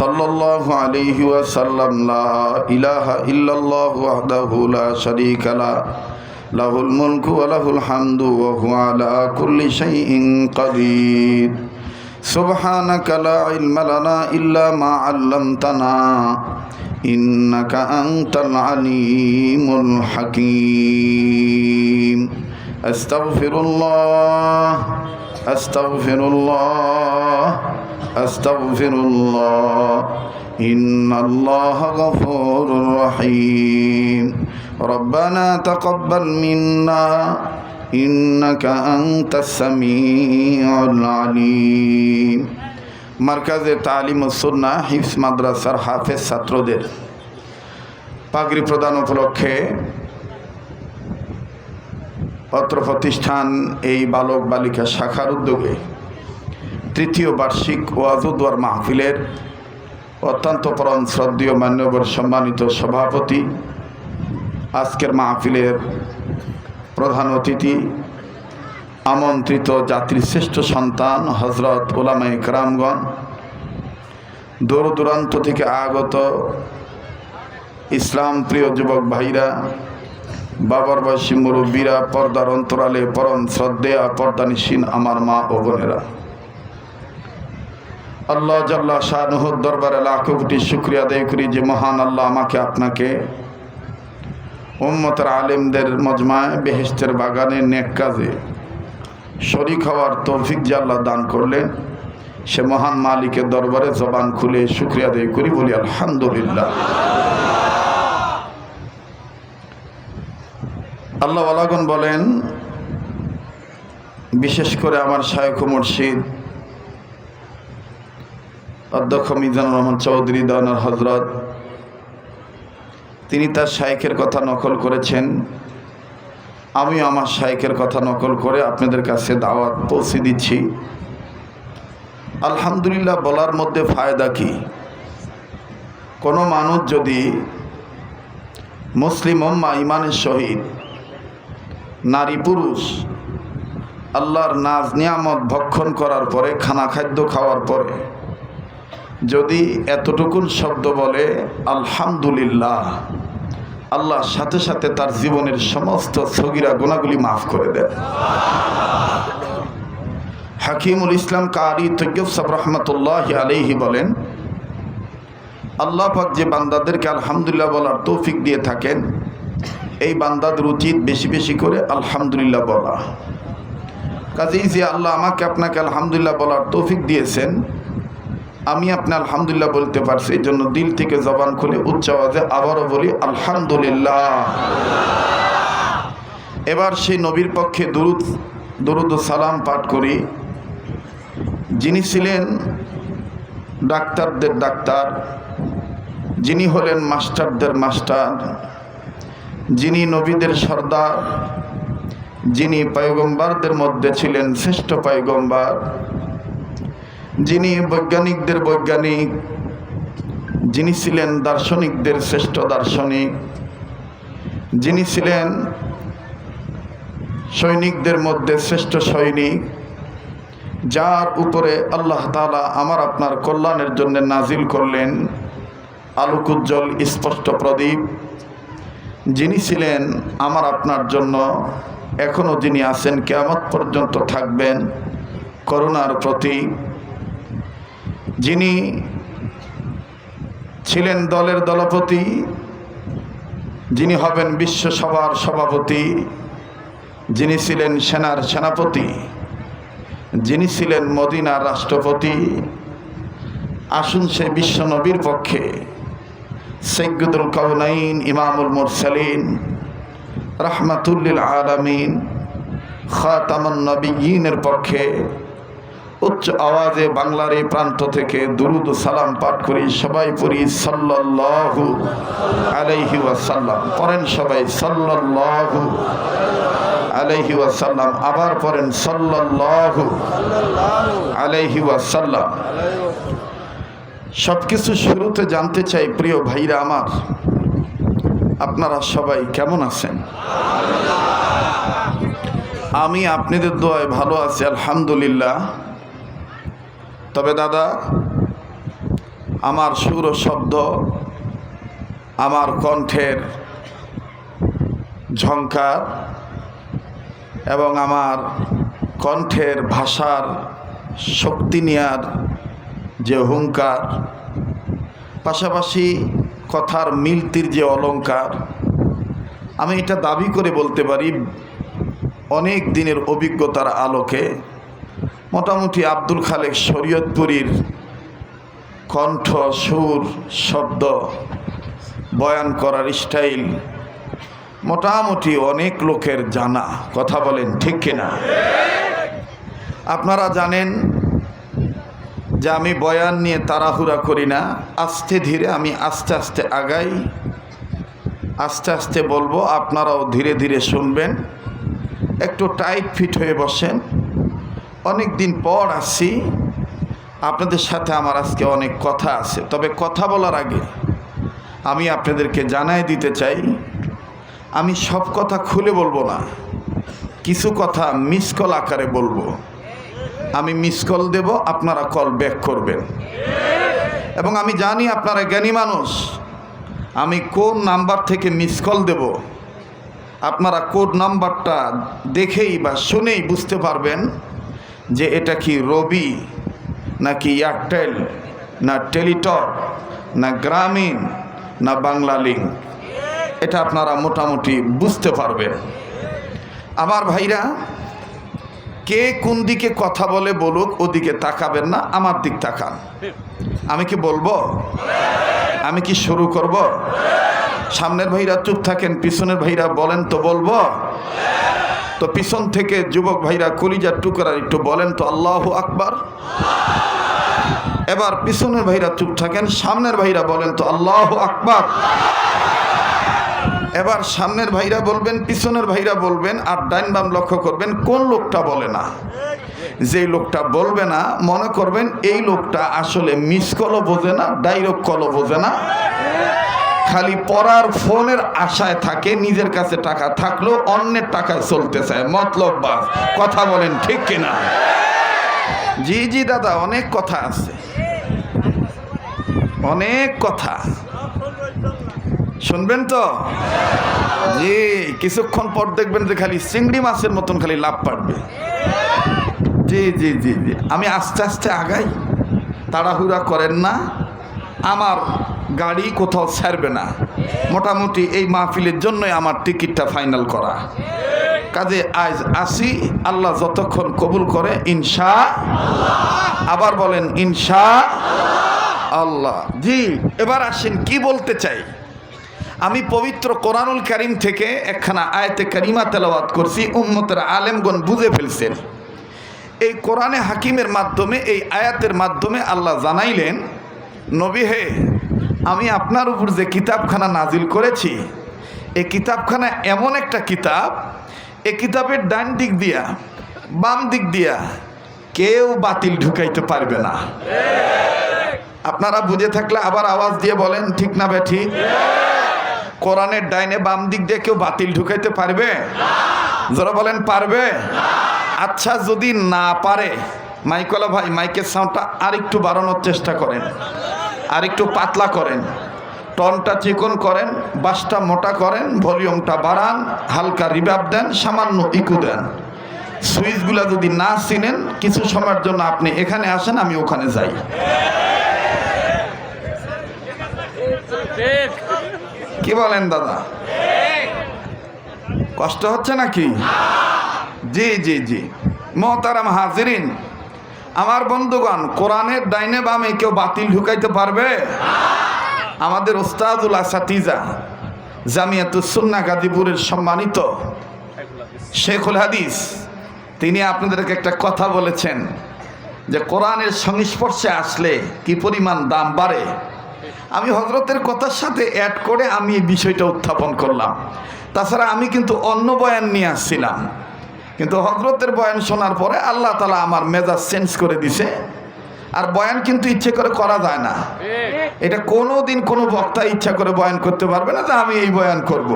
সাল্লাল্লাহু আলাইহি ওয়াসাল্লাম লা ইলাহা ইল্লাল্লাহু ওয়াহদাহু লা শারীকা লাহু লাহুল মুলকু ওয়া লাহুল হামদু ওয়া হুয়া আলা কুল্লি শাইইন কাদির সুবহানাকা লা ইলমা লানা ইল্লা মা 'আল্লামতানা ইন্নাকা আনতাল আলিমুল হাকীম আস্তাগফিরুল্লাহ আস্তাগফিরুল্লাহ আস্তাগফিরুল্লাহ ইন্নাল্লাহা গফুরুর রহিম রব্বানা তাকাব্বাল মিন্না ইন্নাকা আনতাস সামিউল আলিম। মারকাজে তালিমুস সুন্নাহ হিফজ মাদ্রাসার হাফেজ ছাত্রদের পাগড়ি প্রদান উপলক্ষে অত্র প্রতিষ্ঠান এই বালক বালিকা শাখার উদ্যোগে তৃতীয় বার্ষিক ওয়াজ ও দোয়ার মাহফিলের অত্যন্ত পরম শ্রদ্ধেয় মান্যবর সম্মানিত সভাপতি, আজকের মাহফিলের প্রধান অতিথি, আমন্ত্রিত জাতির শ্রেষ্ঠ সন্তান হযরত উলামায়ে কেরামগণ, দূর দূরান্ত থেকে আগত ইসলাম প্রিয় যুবক ভাইরা, বাবার বয়সী মুরব্বীরা, পর্দার অন্তরালে পরম শ্রদ্ধেয়া পর্দানিসীন আমার মা ও বোনেরা, আল্লাহ জাল্লা শানুহুর দরবারে লাখো কোটি শুকরিয়া আদায় করি যে মহান আল্লাহ আমাকে আপনাকে উম্মতের আলেমদের মজমায় বেহেশতের বাগানে নেক কাজে শরীক হওয়ার তৌফিক যে আল্লাহ দান করলেন, সে মহান মালিকের দরবারে জবান খুলে শুকরিয়া আদায় করি, বলি আলহামদুলিল্লাহ। আল্লাহ ওয়ালাগণ বলেন, বিশেষ করে আমার শায়খ ও মুর্শিদ অধ্যক্ষ মিজানুর রহমান চৌধুরী দাওয়ানার হযরত, তিনি তার শায়খের কথা নকল করেছেন। আমিও আমার শায়খের কথা নকল করে আপনাদের কাছে দাওয়াত পৌঁছে দিচ্ছি। আলহামদুলিল্লাহ বলার মধ্যে ফায়দা কি? কোনো মানুষ যদি মুসলিম উম্মাহ ইমানের সহিত নারী পুরুষ আল্লাহর নাজ নিয়ামত ভক্ষণ করার পরে, খানা খাদ্য খাওয়ার পরে যদি এতটুকুন শব্দ বলে আলহামদুলিল্লাহ, আল্লাহর সাথে সাথে তার জীবনের সমস্ত সগীরা গুনাহগুলি মাফ করে দেন। হাকিমুল ইসলাম কারি তৈয়ব সাহেব রহমতুল্লাহি আলাইহি বলেন, আল্লাহ পাক যে বান্দাদেরকে আলহামদুলিল্লাহ বলার তৌফিক দিয়ে থাকেন, এই বান্দাদের উচিত বেশি বেশি করে আলহামদুলিল্লাহ বলা। কাজেই যে আল্লাহ আমাকে আপনাকে আলহামদুলিল্লাহ বলার তৌফিক দিয়েছেন, আমি আপনি আলহামদুলিল্লাহ বলতে পারছি, এই জন্য দিল থেকে জবান খুলে উচ্চ আওয়াজে আবারও বলি আলহামদুলিল্লাহ। এবার সেই নবীর পক্ষে দরুদ ও সালাম পাঠ করি, যিনি ছিলেন ডাক্তারদের ডাক্তার, যিনি হলেন মাস্টারদের মাস্টার, যিনি নবীদের সর্দার, যিনি পয়গম্বরদের মধ্যে ছিলেন শ্রেষ্ঠ পয়গম্বর, যিনি বৈজ্ঞানিকদের বৈজ্ঞানিক, যিনি ছিলেন দার্শনিকদের শ্রেষ্ঠ দার্শনিক, যিনি ছিলেন সৈনিকদের মধ্যে শ্রেষ্ঠ সৈনিক, যার উপরে আল্লাহ তাআলা আমার আপনার কল্যাণের জন্য নাজিল করলেন আলোকোজ্জ্বল স্পষ্ট প্রদীপ, যিনি ছিলেন আমার আপনার জন্য, এখনও যিনি আছেন, কিয়ামত পর্যন্ত থাকবেন, করুণার প্রতীক, যিনি ছিলেন দলের দলপতি, যিনি হবেন বিশ্বসভার সভাপতি, যিনি ছিলেন সেনার সেনাপতি, যিনি ছিলেন মদিনার রাষ্ট্রপতি, আসুন সে বিশ্ব নবীর পক্ষে সাইয়্যিদুল কাওনাইন ইমামুল মুরসালিন রাহমাতুল লিল আলামিন খাতামুন নবিয়্যিনের পক্ষে উচ্চ আওয়াজে বাংলার এই প্রান্ত থেকে দুরুদ ও সালাম পাঠ করি। সবাই পড়ি সাল্লাল্লাহু আলাইহি ওয়াসাল্লাম। পড়েন সবাই সাল্লাল্লাহু আলাইহি ওয়াসাল্লাম। আবার পড়েন সাল্লাল্লাহু আলাইহি ওয়াসাল্লাম। সবকিছু শুরুতে জানতে চাই প্রিয় ভাইরা আমার, আপনারা সবাই কেমন আছেন? আমি আপনাদের দোয়ায় ভালো আছি আলহামদুলিল্লাহ। তবে দাদা, আমার সুর ও শব্দ, আমার কণ্ঠের ঝংকার এবং আমার কণ্ঠের ভাষার শক্তি নেয়ার যে হুঙ্কার, পাশাপাশি কথার মিলতির যে অলংকার, আমি এটা দাবি করে বলতে পারি অনেক দিনের অভিজ্ঞতার আলোকে মোটামুটি আব্দুল খালেক শরীয়তপুরীর কণ্ঠ, সুর, শব্দ, বয়ান করার স্টাইল মোটামুটি অনেক লোকের জানা। কথা বলেন ঠিক কিনা? আপনারা জানেন যে আমি বয়ান নিয়ে তাড়াহুড়া করি না, আস্তে ধীরে আমি আস্তে আস্তে আগাই, আস্তে আস্তে বলবো, আপনারাও ধীরে ধীরে শুনবেন। একটু টাইট ফিট হয়ে বসেন। অনেক দিন পর আসছি আপনাদের সাথে, আমার আজকে অনেক কথা আছে। তবে কথা বলার আগে আমি আপনাদেরকে জানাই দিতে চাই, আমি সব কথা খুলে বলবো না, কিছু কথা মিস কল আকারে বলবো। আমি মিস কল দেব, আপনারা কল ব্যাক করবেন। এবং আমি জানি আপনারা জ্ঞানী মানুষ, আমি কোন নাম্বার থেকে মিস কল দেব আপনারা কোড নাম্বারটা দেখেই বা শুনেই বুঝতে পারবেন যে এটা কি রবি নাকি এয়ারটেল না টেলিটক না গ্রামীণ না বাংলা লিঙ্ক, এটা আপনারা মোটামুটি বুঝতে পারবেন। আমার ভাইরা, কে কোন দিকে কথা বলে বলুক, ওদিকে তাকাবেন না, আমার দিক তাকান। আমি কি বলবো? আমি কি শুরু করব? সামনের ভাইরা চুপ থাকেন, পিছনের ভাইরা বলেন তো বলবো। তো পিছন থেকে যুবক ভাইরা কলিজার টুকরা একটু বলেন তো আল্লাহু আকবার। এবার পিছনের ভাইরা চুপ থাকেন, সামনের ভাইরা বলেন তো আল্লাহু আকবার। এবার সামনের ভাইরা বলবেন, পিছনের ভাইরা বলবেন, আর ডাইন বাম লক্ষ্য করবেন কোন লোকটা বলে না। যে লোকটা বলবে না মনে করবেন এই লোকটা আসলে মিস কলও বোঝে না, ডাইরেক্ট কলও বোঝে না, খালি পড়ার ফোনের আশায় থাকে, নিজের কাছে টাকা থাকলেও অন্যের টাকায় চলতে চায়, মতলব বাস। কথা বলেন ঠিক কিনা? জি জি দাদা, অনেক কথা আছে, অনেক কথা শুনবেন তো? জি, কিছুক্ষণ পর দেখবেন যে খালি চিংড়ি মাছের মতন খালি লাভ পাড়বে। জি জি জি জি, আমি আস্তে আস্তে আগাই, তাড়াহুড়া করেন না, আমার গাড়ি কোথাও ছাড়বে না। মোটামুটি এই মাহফিলের জন্যই আমার টিকিটটা ফাইনাল করা। কাজে আজ আসি, আল্লাহ যতক্ষণ কবুল করে ইনশা, আবার বলেন ইনশা আল্লাহ। জি, এবার আসেন কি বলতে চাই। আমি পবিত্র কোরআনুল কারীম থেকে একখানা আয়াতে কারিমা তেলাওয়াত করছি, উম্মতের আলেমগণ বুঝে ফেলছেন। এই কোরআনে হাকিমের মাধ্যমে, এই আয়াতের মাধ্যমে আল্লাহ জানাইলেন, নবী হে, আমি আপনার উপর যে কিতাবখানা নাজিল করেছি, এই কিতাবখানা এমন একটা কিতাব, এই কিতাবের ডান দিক দিয়া বাম দিক দিয়া কেউ বাতিল ঢুকাইতে পারবে না। আপনারা বুঝে থাকলে আবার আওয়াজ দিয়ে বলেন ঠিক না বেঠিক? কোরআনের ডাইনে বাম দিক দিয়ে কেউ বাতিল ঢুকাইতে পারবে? যারা বলেন পারবে? আচ্ছা, যদি না পারে, মাইকলা ভাই মাইকের সাউন্ডটা আর একটু বাড়ানোর চেষ্টা করেন, আর একটু পাতলা করেন, টনটা চিকন করেন, বাসটা মোটা করেন, ভলিউমটা বাড়ান, হালকা রিভার্ব দেন, সামান্য ইকো দেন। সুইচগুলা যদি না চিনেন, কিছু সময়ের জন্য আপনি এখানে আসেন, আমি ওখানে যাই। কি বলেন দাদা? কষ্ট হচ্ছে নাকি? জি জি জি, মোহতারাম হাজিরিন, আমার বন্ধুগণ, কোরআনের ডাইনে বামে কেউ বাতিল ঢুকাইতে পারবে? আমাদের ওস্তাদুল আসাতিজা জামিয়াতুস সুন্নাহ গাজীপুরের সম্মানিত শেখুল হাদিস, তিনি আপনাদেরকে একটা কথা বলেছেন যে কোরআনের সংস্পর্শে আসলে কি পরিমাণ দাম বাড়ে। আমি হযরতের কথার সাথে অ্যাড করে আমি এই বিষয়টা উত্থাপন করলাম। তাছাড়া আমি কিন্তু অন্য বয়ান নিয়ে আসছিলাম, কিন্তু হযরতের বয়ান শোনার পরে আল্লাহ তাআলা আমার মেজাজ চেঞ্জ করে দিছে। আর বয়ান কিন্তু ইচ্ছে করে করা যায় না, এটা কোনো দিন কোনো বক্তা ইচ্ছা করে বয়ান করতে পারবে না যে আমি এই বয়ান করব।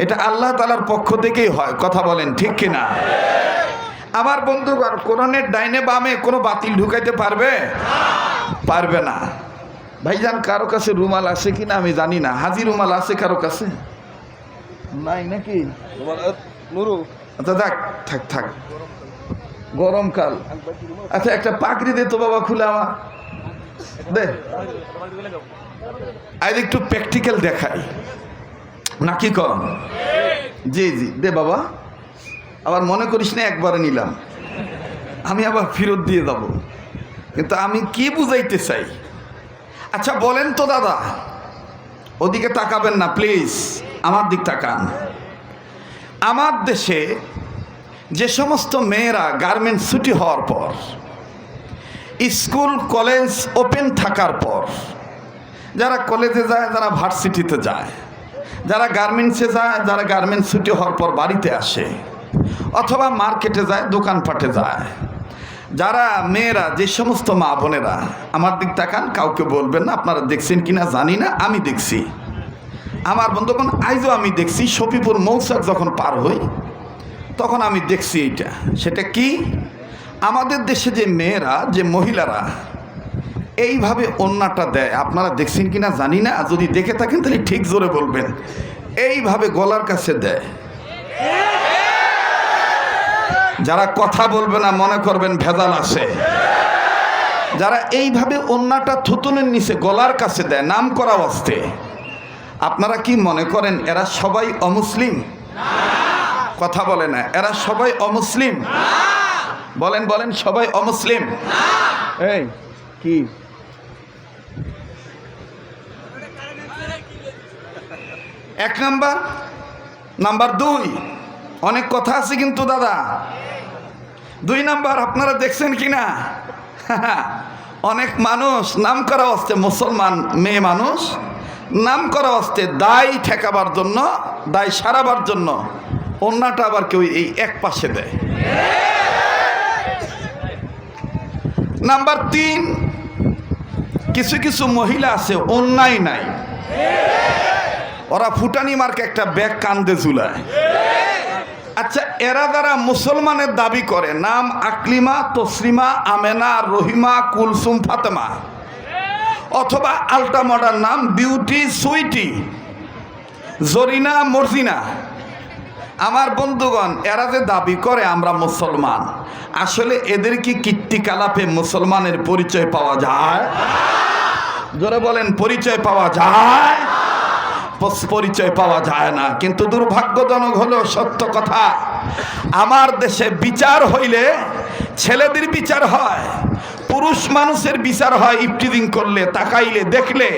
এটা আল্লাহ তাআলার পক্ষ থেকেই হয়। কথা বলেন ঠিক কিনা? আমার বন্ধুগণ, কোরআনের ডাইনে বামে কোনো বাতিল ঢুকাইতে পারবে? পারবে না। ভাইজান কারো কাছে রুমাল আছে কিনা আমি জানি না, হাজি রুমাল আছে কারো কাছে? নাই নাকি? আচ্ছা দেখ, থাক থাক, গরমকাল। আচ্ছা একটা পাগড়ি দে তো বাবা খুলে আমার, দে। আজ একটু প্র্যাকটিক্যাল দেখাই নাকি কম? জি জি দে বাবা, আবার মনে করিস না একবারে নিলাম, আমি আবার ফেরত দিয়ে যাব, কিন্তু আমি কি বুঝাইতে চাই। আচ্ছা বলেন তো দাদা, ওদিকে তাকাবেন না প্লিজ, আমার দিক তাকান। আমার দেশে যে সমস্ত মেয়েরা গার্মেন্টস ছুটি হওয়ার পর, স্কুল কলেজ ওপেন থাকার পর, যারা কলেজে যায়, যারা ভার্সিটিতে যায়, যারা গার্মেন্টসে যায়, যারা গার্মেন্টস ছুটি হওয়ার পর বাড়িতে আসে, অথবা মার্কেটে যায়, দোকানপাটে যায়, যারা মেয়েরা, যে সমস্ত মা বোনেরা, আমার দিক তাকান, কাউকে বলবেন না, আপনারা দেখছেন কিনা জানি না, আমি দেখছি। আমার বন্ধুগণ আজও আমি দেখছি, শফিপুর মৌচাক যখন পার হই তখন আমি দেখছি এইটা। সেটা কি, আমাদের দেশে যে মেয়েরা, যে মহিলারা এইভাবে ওড়নাটা দেয়, আপনারা দেখছেন কিনা জানি না, যদি দেখে থাকেন তাহলে ঠিক জোরে বলবেন। এইভাবে গলার কাছে দেয়, যারা কথা বলবে না মনে করবেন ভেজাল আছে। যারা এইভাবে ওড়নাটা থুতুনের নিচে গলার কাছে দেয় নাম করা অবস্থায়, আপনারা কি মনে করেন এরা সবাই অমুসলিম? কথা বলে না, এরা সবাই অমুসলিম? বলেন বলেন, সবাই অমুসলিম? এই কি এক নাম্বার। নাম্বার দুই, অনেক কথা আছে কিন্তু দাদা। দুই নাম্বার, আপনারা দেখছেন কিনা, অনেক মানুষ নাম করা অবস্থায়, মুসলমান মেয়ে মানুষ নাম করা অবস্থায় দায় ঠেকাবার জন্য, দায় সারাবার জন্য ওড়নাটা আবার কেউ এই এক পাশে দেয়। নাম্বার তিন, কিছু কিছু মহিলা আছে ওড়নাই নাই, ওরা ফুটানি মার্কে একটা ব্যাগ কান্দে ঝুলায়। আচ্ছা এরা যারা মুসলমানের দাবি করে, নাম আকলিমা, তসলিমা, আমেনা, রহিমা, কুলসুম, ফাতেমা, অথবা আলটা মডার্ন নাম বিউটি, সুইটি, জরিনা, মর্জিনা, আমার বন্ধুগণ এরা যে দাবি করে আমরা মুসলমান, আসলে এদের কি কীর্তিকলাপে মুসলমানের পরিচয় পাওয়া যায়? জোরে বলেন, পরিচয় পাওয়া যায়? পরিচয় পাওয়া যায় না। কিন্তু দুর্ভাগ্যজনক হলো সত্য কথা, আমার দেশে বিচার হইলে ছেলেদের বিচার হয়, পুরুষ মানুষের বিচার হয় ইফটিজিং করলে, তাকাইলে, দেখলে,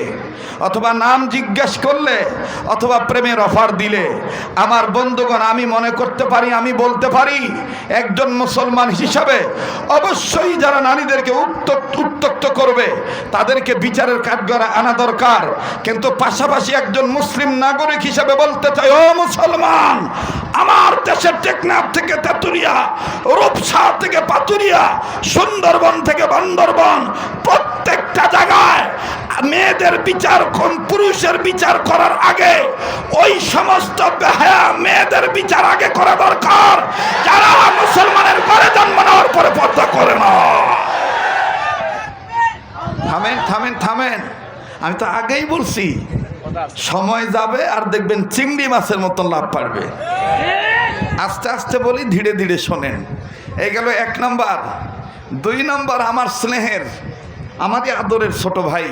অথবা নাম জিজ্ঞেস করলে, অথবা প্রেমের অফার দিলে। আমার বন্ধুগণ আমি মনে করতে পারি, আমি বলতে পারি, একজন মুসলমান হিসাবে অবশ্যই যারা নারীদেরকে উত্তক্ত করবে তাদেরকে বিচারের কাঠগড়ায় আনা দরকার। কিন্তু পাশাপাশি একজন মুসলিম নাগরিক হিসাবে বলতে চাই, ও মুসলমান, আমার দেশের টেকনাফ থেকে তেতুলিয়া, রূপসা থেকে পাতুরিয়া, সুন্দরবন থেকে বান্দরবন, প্রত্যেকটা জায়গায় মেয়েদের বিচার, পুরুষের বিচার করার আগে ওই সমস্ত বেহায়া মেয়েদের বিচার আগে করা দরকার যারা মুসলমানের ঘরে জন্ম নেওয়ার পরে পর্দা করে না। থামেন থামেন থামেন, আমি তো আগেই বলছি, সময় যাবে আর দেখবেন চিংড়ি মাছের মতন লাভ পারবে। আস্তে আস্তে বলি, ধীরে ধীরে শোনেন। এই গেল এক নাম্বার। দুই নাম্বার, আমার স্নেহের, আমাদের আদরের ছোট ভাই,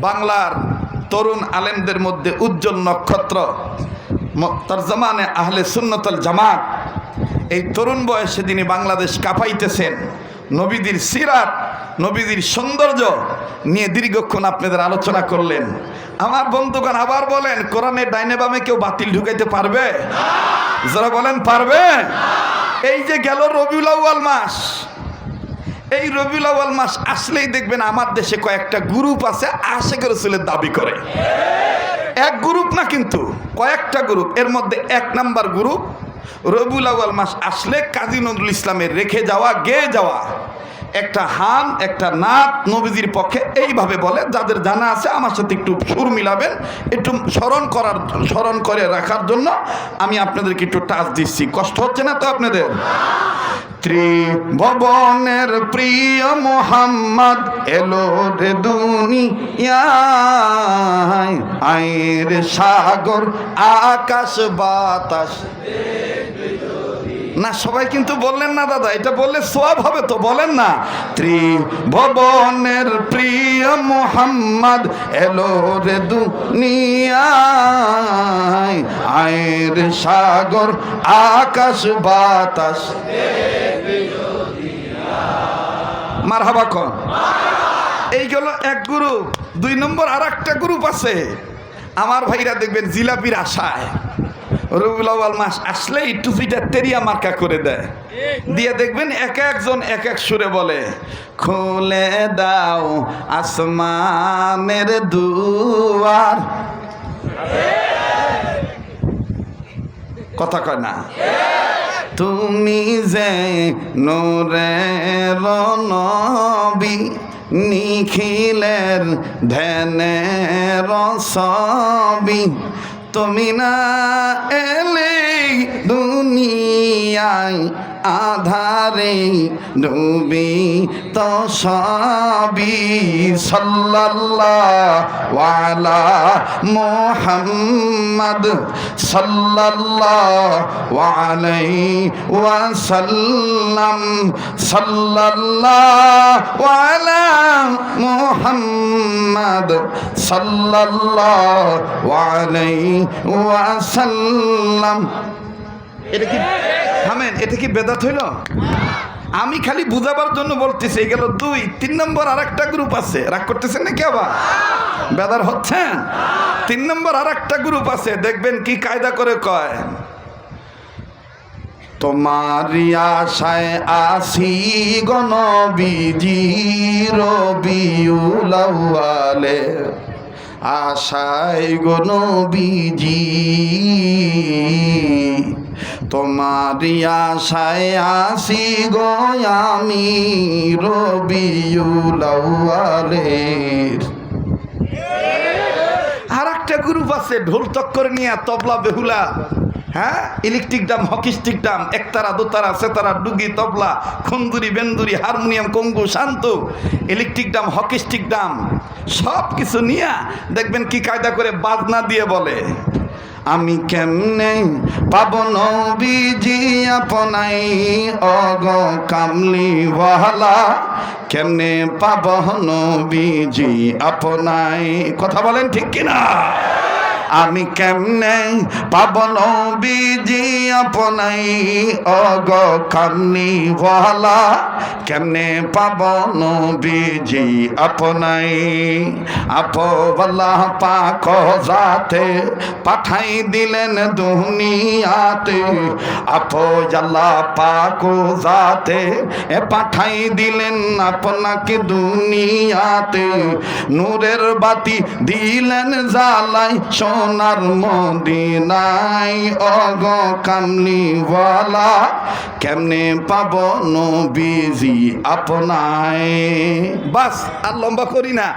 বাংলার তরুণ আলেমদের মধ্যে উজ্জ্বল নক্ষত্র, তরজমানে আহলে সুন্নতুল জামাত, এই তরুণ বয়সে যিনি বাংলাদেশ কাঁপাইতেছেন, নবীদের সিরাত, নবীদের সৌন্দর্য নিয়ে দীর্ঘক্ষণ আপনাদের আলোচনা করলেন। আমার বন্ধুগণ আবার বলেন, কোরআনের ডাইনে বামে কেউ বাতিল ঢুকাইতে পারবে? যারা বলেন পারবে? এই যে গেল রবিউল আউয়াল মাস, এই রবিউল আউয়াল মাস আসলেই দেখবেন আমার দেশে কয়েকটা গ্রুপ আছে আশিক রাসূলের দাবি করে। এক গ্রুপ না কিন্তু কয়েকটা গ্রুপ। এর মধ্যে এক নাম্বার গ্রুপ, রবিউল আউয়াল মাস আসলে কাজী নজরুল ইসলামের রেখে যাওয়া, গেয়ে যাওয়া একটা হাম, একটা নাত নবীজির পক্ষে, এইভাবে বলে। যাদের জানা আছে আমার সাথে একটু সুর মিলাবেন, একটু স্মরণ করে রাখার জন্য আমি আপনাদেরকে একটু টাচ দিচ্ছি। কষ্ট হচ্ছে না তো আপনাদের? ত্রিভুবনের প্রিয় মোহাম্মদ এলো রে দুনিয়ায়, আয়ের সাগর আকাশ বাতাস। না সবাই কিন্তু বললেন না দাদা, এটা বললে সওয়াব হবে তো, বলেন না। ত্রিভুবনের প্রিয় মোহাম্মদ এলো রে দুনিয়ায়, আয়ের সাগর আকাশ বাতাস। মারহাবা কোন। এই গেল এক গ্রুপ। 2 নম্বর আর একটা গ্রুপ আছে আমার ভাইরা, দেখবেন জিলাপির আশায় রবিউল আউয়াল মাস আসলেই টুপিটা তেরিয়া মার্কা করে দেয়, দিয়ে দেখবেন এক একজন এক এক সুরে বলে, খুলে দাও আসমানের দুয়ার। কথা কয় না। তুমি যে নূরের নবী, নিখিলের ধ্যানের ছবি, তুমি না এলে দুনিয়ায় আধারে ডুবি তো সবই। সাল্লাল্লাহু আলা মুহাম্মদ সাল্লাল্লাহু আলাইহি ওয়াসাল্লাম, সাল্লাল্লাহু আলা মুহাম্মদ সাল্লাল্লাহু আলাইহি ওয়াসাল্লাম। এটা কি থামেন, এটা কি বেদাত হইল? আমি খালি বুঝাবার জন্য বলতেছি। এই গেল 2। 3 নম্বর আর একটা গ্রুপ আছে, রাগ করতেছেন নাকি আবার? বেদার হচ্ছেন? 3 নম্বর আর একটা গ্রুপ আছে, দেখবেন কি কায়দা করে কয়, তোমারি আশায় আসি গো নবীজি রবিউল আউয়ালে, আশায় গো নবীজি, তোমারি আশায় আসি গো আমি রবিউল আউয়ালের। আর একটা গ্রুপ আছে ঢোল চক্কর নিয়ে, তবলা বেহুলা, হ্যাঁ, ইলেকট্রিক ড্রাম, হকিস্টিক ড্রাম, একতারা দোতারা সেতারা ডুগি তবলা খুন্দুরি বেন্দুরি হারমোনিয়াম কঙ্গু শান্ত, ইলেকট্রিক ড্রাম হকিস্টিক ড্রাম সব কিছু নিয়ে দেখবেন কি কায়দা করে বাজনা দিয়ে বলে, আমি কেমনে পাব নবীজি আপনাই অগ কামলিওয়ালা, কেমনে পাব নবীজি আপনাই। কথা বলেন ঠিক কিনা? আমি কেমনে পাব নবীজি আপনাই অগ কামলিওয়ালা, কেমনে পাব নবীজি আপনাই। আপওয়ালা পাক জাতে পাঠাই দিলেন দুনিয়াতে, আপওয়ালা পাক জাতে পাঠাই দিলেন আপনাকে দুনিয়াতে, নূরের বাতি দিলেন জ্বালাই সোনার মদিনায় অগ কামলিওয়ালা, কেমনে পাব নবীজি আপনায়। বাস আর লম্বা করি না।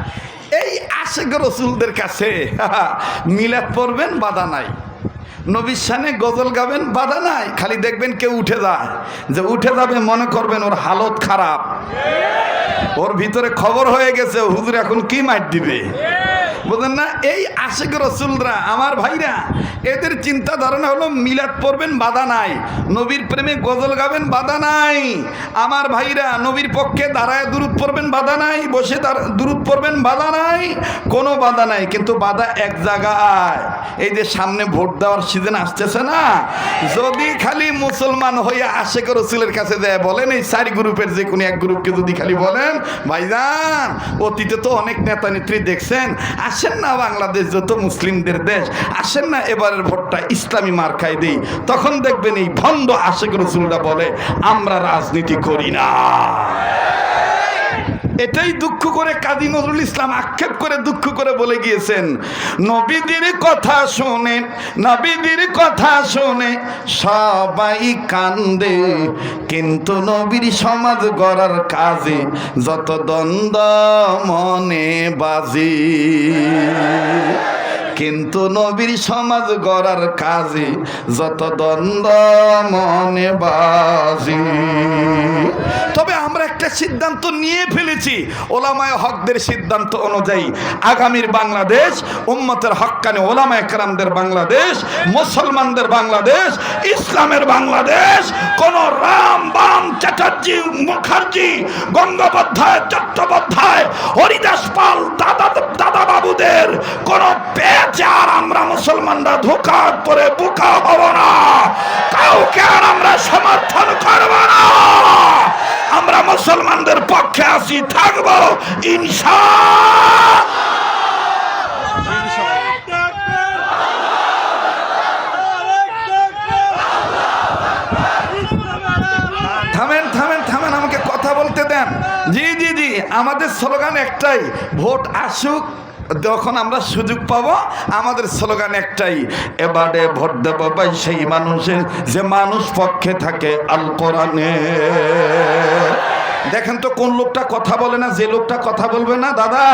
এই আশিক রাসূলদের কাছে মিলাদ পড়বেন বাধা নাই, নবীর শানে গজল গাবেন বাধা নাই, খালি দেখবেন কেউ উঠে যায়, যে উঠে যাবে মনে করবেন ওর হালত খারাপ, ওর ভিতরে খবর হয়ে গেছে হুজুর এখন কি মার দিবে, বুঝলেন না? এই আশিক রাসূলরা আমার ভাইরা, এদের চিন্তা ধারণা হলো মিলাদ পড়বেন বাধা নাই, নবীর প্রেমে গজল গাবেন বাধা নাই। আমার ভাইরা, নবীর পক্ষে দাঁড়ায় দুরূদ পড়বেন বাধা নাই, বসে দুরূদ পড়বেন বাধা নাই, কোনো বাধা নাই। কিন্তু বাধা এক জায়গায়, এই যে সামনে ভোট দেওয়ার সিজন আসতেছে না, যদি খালি মুসলমান হয়ে আশিক রাসূলের কাছে যায় বলেন, এই 4 গ্রুপের যে কোনো এক গ্রুপকে যদি খালি বলেন, ভাইজান অতীতে তো অনেক নেতা নেত্রী দেখছেন, আসেন না বাংলাদেশ যত মুসলিমদের দেশ, আসেন না এবারের ভোটটা ইসলামী মার্কায় দেই, তখন দেখবেন এই ভণ্ড আশিক রাসূলরা বলে আমরা রাজনীতি করি না। এটাই দুঃখ করে কাজী নজরুল ইসলাম আক্ষেপ করে দুঃখ করে বলে গিয়েছেন, নবীদের কথা শুনে, নবীদের কথা শুনে সবাই কান্দে, কিন্তু নবীর সমাজ গড়ার কাজে যত দ্বন্দ্ব মনে বাজে, কিন্তু নবীর সমাজ গড়ার কাজে যত দ্বন্দ্ব মনে বাজি। তবে আমরা একটা সিদ্ধান্ত নিয়ে ফেলেছি, ওলামায়ে হকদের সিদ্ধান্ত অনুযায়ী আগামীর বাংলাদেশ উম্মতের হক্কানি ওলামায়ে কেরামদের বাংলাদেশ, মুসলমানদের বাংলাদেশ, ইসলামের বাংলাদেশ। কোন রাম বাম চ্যাটার্জি মুখার্জি গঙ্গোপাধ্যায় চট্টোপাধ্যায় হরিদাস পাল দাদা বাবুদের কোন পেঁচে আর আমরা মুসলমানরা ধোঁকা পরে বোকা হব না, কাউকে আর আমরা সমর্থন করব না। আমরা মুসলমানদের পক্ষে আছি, থাকবো ইনশাআল্লাহ। থামেন থামেন থামেন, আমাকে কথা বলতে দেন। জি জি জি, আমাদের স্লোগান একটাই, ভোট আসুক, যখন আমরা সুযোগ পাবো আমাদের স্লোগান একটাই, এবারে ভোট দেব ভাই সেই মানুষের যে মানুষ পক্ষে থাকে আল কোরআনে। দেখেন তো কোন লোকটা কথা বলে না, যে লোকটা কথা বলবে না দাদা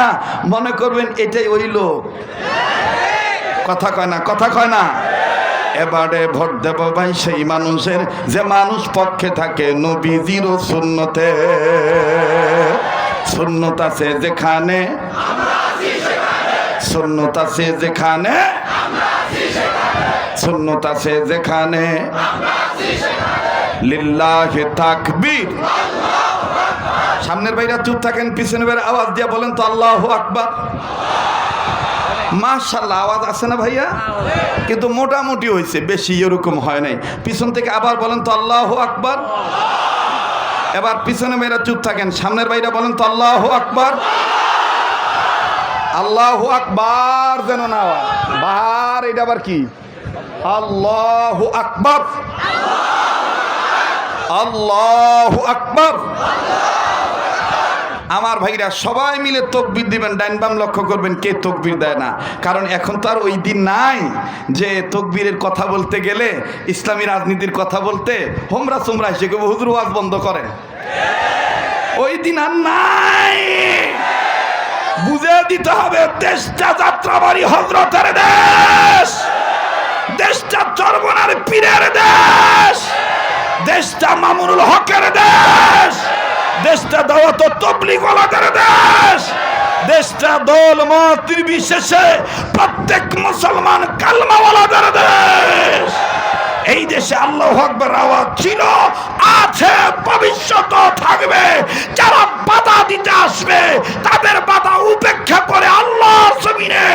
মনে করবেন এটাই ওই লোক। কথা কয় না, কথা কয় না। এবারে ভোট দেব ভাই সেই মানুষের যে মানুষ পক্ষে থাকে নবীজির সুন্নতে। সুন্নত আছে যেখানে, সুন্নত আছে যেখানে, সুন্নত আছে যেখানে, লিল্লাহি তাকবীর। সামনের ভাইরা চুপ থাকেন, পিছনের ভাইরা আওয়াজ দিয়ে বলেন তো আল্লাহু আকবার। মাশাআল্লাহ, আওয়াজ আছে না ভাইয়া? কিন্তু মোটামুটি হয়েছে, বেশি এরকম হয় নাই। পিছন থেকে আবার বলেন তো আল্লাহু আকবার। এবার পিছনে ভাইরা চুপ থাকেন, সামনের ভাইরা বলেন তো আল্লাহু আকবার। আল্লাহু আকবার যেন না হয় বার, এটা আবার কি? আল্লাহু আকবার, আল্লাহু আকবার। আমার ভাইরা সবাই মিলে তকবীর দিবেন, ডাইন বাম লক্ষ্য করবেন কে তকবীর দেয় না। কারণ এখন তো আর ওই দিন নাই যে তকবীরের কথা বলতে গেলে, ইসলামী রাজনীতির কথা বলতে হোমরা সোমরা এসে কেউ হুজুর ওয়াজ বন্ধ করেন, ওই দিন আর নাই। বুঝে দিতে হবে দেশটা যাত্রাবাড়ি হযরতের দেশ, দেশটা চরমনার পীরের দেশ, দেশটা মামুনুল হকের দেশ, দেশটা দাওয়াত তাবলীগ ওয়ালাদের দেশ, দেশটা দল মত নির্বিশেষে প্রত্যেক মুসলমান কালমাওয়ালাদের দেশ। এই দেশে আল্লাহু আকবার আওয়াজ ছিল, আছে, ভবিষ্যতেও থাকবে। যারা বাধা দিতে আসবে তাদের বাধা উপেক্ষা করে আল্লাহর জমিনে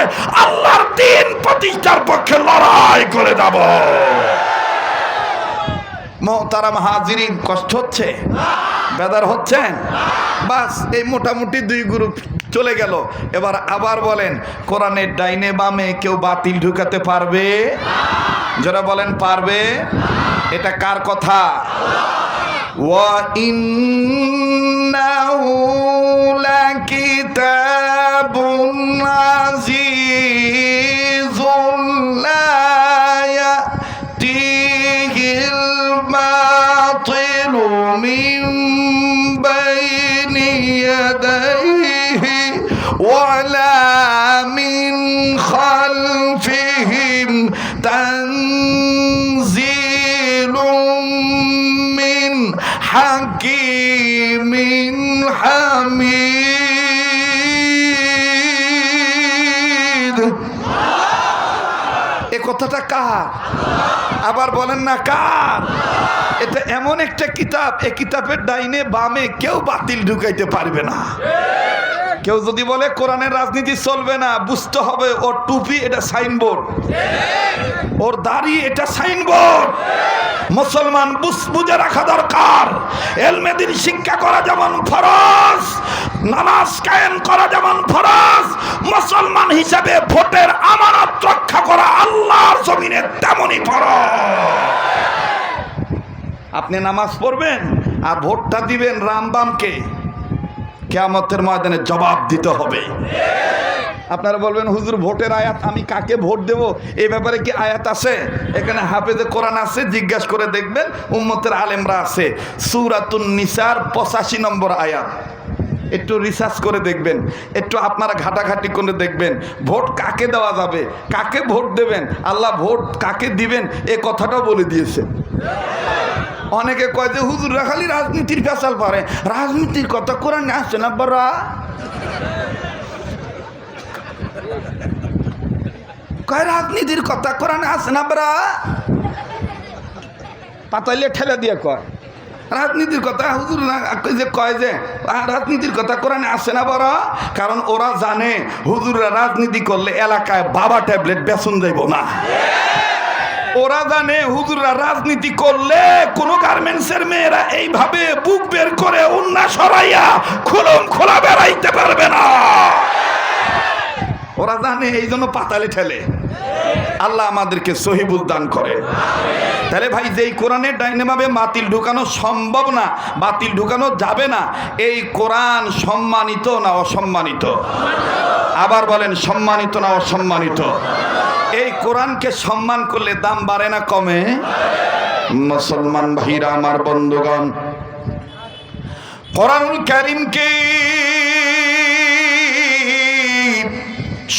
আল্লাহর দ্বীন প্রতিষ্ঠার পক্ষে লড়াই করে যাব। মোহতারাম হাজিরিন, কষ্ট হচ্ছে? বেদার হচ্ছেন? বাস এই মোটামুটি দুই গ্রুপ চলে গেল। এবার আবার বলেন, কোরআনের ডাইনে বামে কেউ বাতিল ঢুকাতে পারবে? যারা বলেন পারবে। এটা কার কথা? ওয়া ইন্নাহু লাকিতাবুন আজিজুন লা ইয়াতিহিল বাতিলু মিন বাইনি ইয়াদাইহি ওয়ালা মিন খালফিহিম তানজিলুম মিন হাকিমিন হামিদ। এ কথাটা কার? আবার বলেন না কার? এটা এমন একটা কিতাব, এই কিতাবের ডাইনে বামে কেউ বাতিল ঢুকাইতে পারবে না। কেউ যদি বলে কোরআনের রাজনীতি চলবে না, বুঝতে হবে ওর টুপি এটা সাইনবোর্ড, ওর দাড়ি এটা সাইনবোর্ড। মুসলমান বুঝে রাখা দরকার, ইলমে দ্বীন শিক্ষা করা যেমন ফরজ, নামাজ কায়েম করা যেমন ফরজ, মুসলমান হিসাবে ভোটের আমানত রক্ষা করা আল্লাহর জমিনে তেমনই ফরজ। আপনি নামাজ পড়বেন আর ভোটটা দিবেন রাম বামকে, কিয়ামতের ময়দানে জবাব দিতে হবে। আপনারা বলবেন হুজুর ভোটের আয়াত, আমি কাকে ভোট দেব এই ব্যাপারে কি আয়াত আছে? এখানে হাফেজে কোরআন আছে, জিজ্ঞাসা করে দেখবেন, উম্মতের আলেমরা আছে। সূরাতুন নিসার 85 নম্বর আয়াত। একটু রিসার্চ করে দেখবেন, একটু আপনারা ঘাটাঘাটি করে দেখবেন ভোট কাকে দেওয়া যাবে, কাকে ভোট দেবেন, আল্লাহ ভোট কাকে দিবেন এ কথাটাও বলে দিয়েছে। অনেকে কয় যে হুজুররা খালি রাজনীতির ফেসাল পারে, রাজনীতির কথা কোরআনে আসছে না বড়া। কয় রাজনীতির কথা কোরআনে আসছে না বড়া, পাতাইলে ঠেলে দিয়ে কয় রাজনীতির কথা হুজুর যে কয় যে রাজনীতির কথা কোরআনে আসে না বড়। কারণ ওরা জানে হুজুররা রাজনীতি করলে এলাকায় বাবা ট্যাবলেট বেচন যাইব না। ওরা জানে হুজুররা রাজনীতি করলে কোন গার্মেন্টসের মেয়েরা এইভাবে বুক বের করে উন্না সরাইয়া খুলুম খোলা বেড়াইতে পারবে না। ওরা জানে, এই জন্য পাতালে ঠেলে। আল্লাহ আমাদেরকে সহিবুল দান করে। তাহলে ভাই যেই কোরআনের ডাইনাভাবে বাতিল ঢুকানো সম্ভব না, বাতিল ঢুকানো যাবে না, এই কোরআন সম্মানিত না অসম্মানিত? আবার বলেন, সম্মানিত না অসম্মানিত? এই কোরআনকে সম্মান করলে দাম বাড়ে না কমে? মুসলমান ভাইরা আমার, বন্ধুগণ, কোরআনুল কারীমকে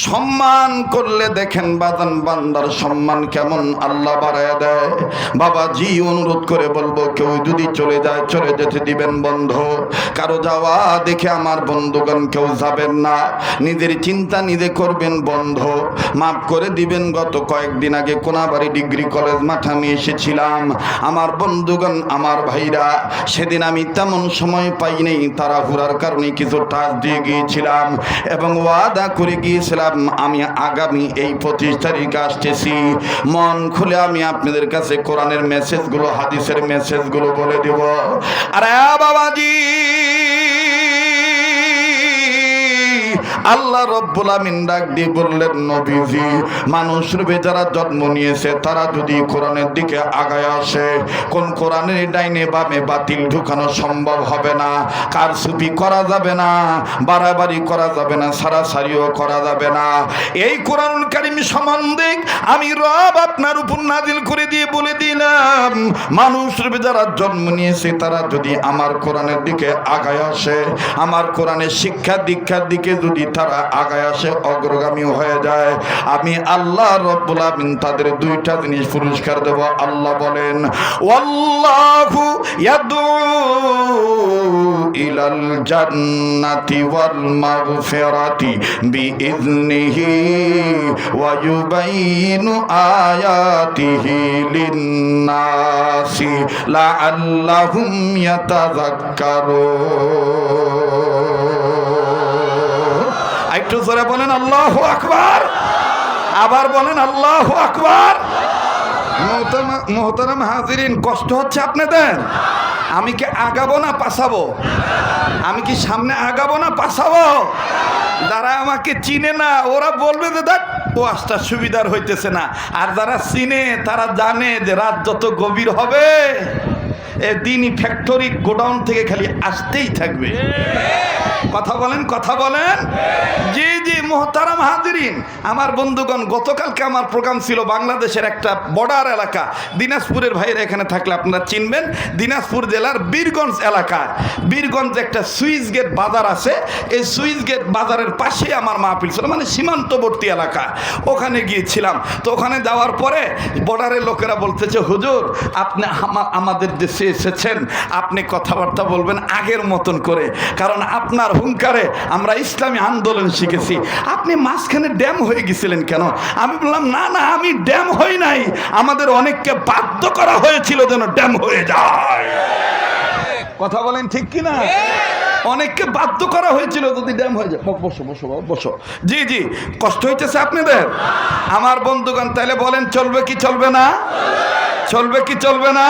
সম্মান করলে দেখেন বাদান বান্দার সম্মান কেমন আল্লাহ বাড়ায় দেয়। বাবাজি অনুরোধ করে বলবো, কেউ যদি চলে যায় চলে যেতে দিবেন বন্ধ। কারো যাওয়া দেখে আমার বন্ধুগণ কেউ যাবেন না, নিজের চিন্তা নিজে করবেন বন্ধ। মাফ করে দিবেন, গত কয়েকদিন আগে কোনাবাড়ি ডিগ্রি কলেজ মাঠে আমি এসেছিলাম। আমার বন্ধুগণ, আমার ভাইরা, সেদিন আমি তেমন সময় পাই নাই, তাড়াহুড়ার কারণে কিছু টাচ দিয়ে গিয়েছিলাম এবং ওয়াদা করে গিয়েছিলাম আমি আগামী এই 25 তারিখে আসতেছি। মন খুলে আমি আপনাদের কাছে কোরআনের মেসেজগুলো, হাদিসের মেসেজগুলো বলে দেব। আরে বাবাজি, আল্লাহ রব্বুল আমিন ডাক দিয়ে বললেন, নবীজি, মানুষ রূপে যারা জন্ম নিয়েছে তারা যদি কোরআনের দিকে আগায় আসে, কোন কোরআনের ডাইনে বামে বাতিল ঢুকানো সম্ভব হবে না, কারচুপি করা যাবে না, বাড়াবাড়ি করা যাবে না, সারাসারিও করা যাবে না। এই কোরআনুল কারীম সম্বন্ধে আমি রব আপনার উপর নাজিল করে দিয়ে বলে দিলাম, মানুষ রূপে যারা জন্ম নিয়েছে তারা যদি আমার কোরআনের দিকে আগায় আসে, আমার কোরআনের শিক্ষা দীক্ষার দিকে যদি তারা আগায় আসে, অগ্রগামী হয়ে যায়, আমি আল্লাহ রব্বুল আমিন তাদের দুইটা জিনিস পুরস্কার দেব। আল্লাহ বলেন, ওয়াল্লাহু ইয়াদউ ইলাল জান্নাতি ওয়াল মাগফিরাতি বিইذনিহি ওয়া ইউবাইনু আয়াতিহি লিন-নাসি লাআল্লাহুম ইয়াতাযাক্কারুন। একটু জোরে বলেন আল্লাহু আকবার। আবার বলেন আল্লাহু আকবার। মোহতারাম হাজিরিন, কষ্ট হচ্ছে আপনাদের? আমি কি আগাবো না পাছাবো? আমি কি সামনে আগাবো না পাছাবো? যারা আমাকে চিনে না ওরা বলবে যে দেখ ওয়াজটা সুবিধার হইতেছে না, আর যারা চিনে তারা জানে যে রাত যত গভীর হবে দিনই ফ্যাক্টরি গোডাউন থেকে খালি আসতেই থাকবে। কথা বলেন, কথা বলেন। জি জি মোহতারাম হাজিরিন, আমার বন্ধুগণ, গতকালকে আমার প্রোগ্রাম ছিল বাংলাদেশের একটা বর্ডার এলাকা, দিনাজপুরের ভাইয়েরা এখানে থাকলে আপনারা চিনবেন, দিনাজপুর জেলার বীরগঞ্জ এলাকায়, বীরগঞ্জ একটা সুইচ গেট বাজার আছে, এই সুইচ গেট বাজারের পাশে আমার মাহফিল ছিল, মানে সীমান্তবর্তী এলাকা। ওখানে গিয়েছিলাম। তো ওখানে যাওয়ার পরে বর্ডারের লোকেরা বলতেছে, হুজুর আপনি আমাদের দেশে এসেছেন, আপনি কথাবার্তা বলবেন আগের মতন করে, কারণ আপনার হুঙ্কারে আমরা ইসলামী আন্দোলন শিখেছি। আপনি মাঝখানে ড্যাম হয়ে গেছিলেন কেন? আমি বললাম, না না, আমি ড্যাম হই নাই, আমাদের অনেককে বাধ্য করা হয়েছিল যেন ড্যাম হয়ে যায়। কথা বলেন ঠিক কিনা? অনেককে বাধ্য করা হয়েছিল যদি ড্যাম হয়ে যায়। বসো বসো বসো। জি জি, কষ্ট হইতেছে আপনাদের? আমার বন্ধুগণ, তাহলে বলেন চলবে কি চলবে না? চলবে কি চলবে না?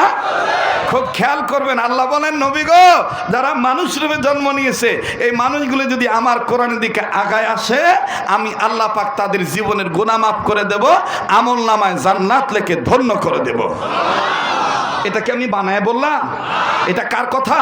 খুব খেয়াল করবেন। আল্লাহ বলেন, নবী গো, যারা মানুষ রূপে জন্ম নিয়েছে এই মানুষগুলো যদি আমার কোরআনের দিকে আগায় আসে, আমি আল্লাহ পাক তাদের জীবনের গুনাহ মাফ করে দেব, আমল নামায় জান্নাত লেখে ধন্য করে দেব। এটাকে আমি বানায় বললাম? এটা কার কথা?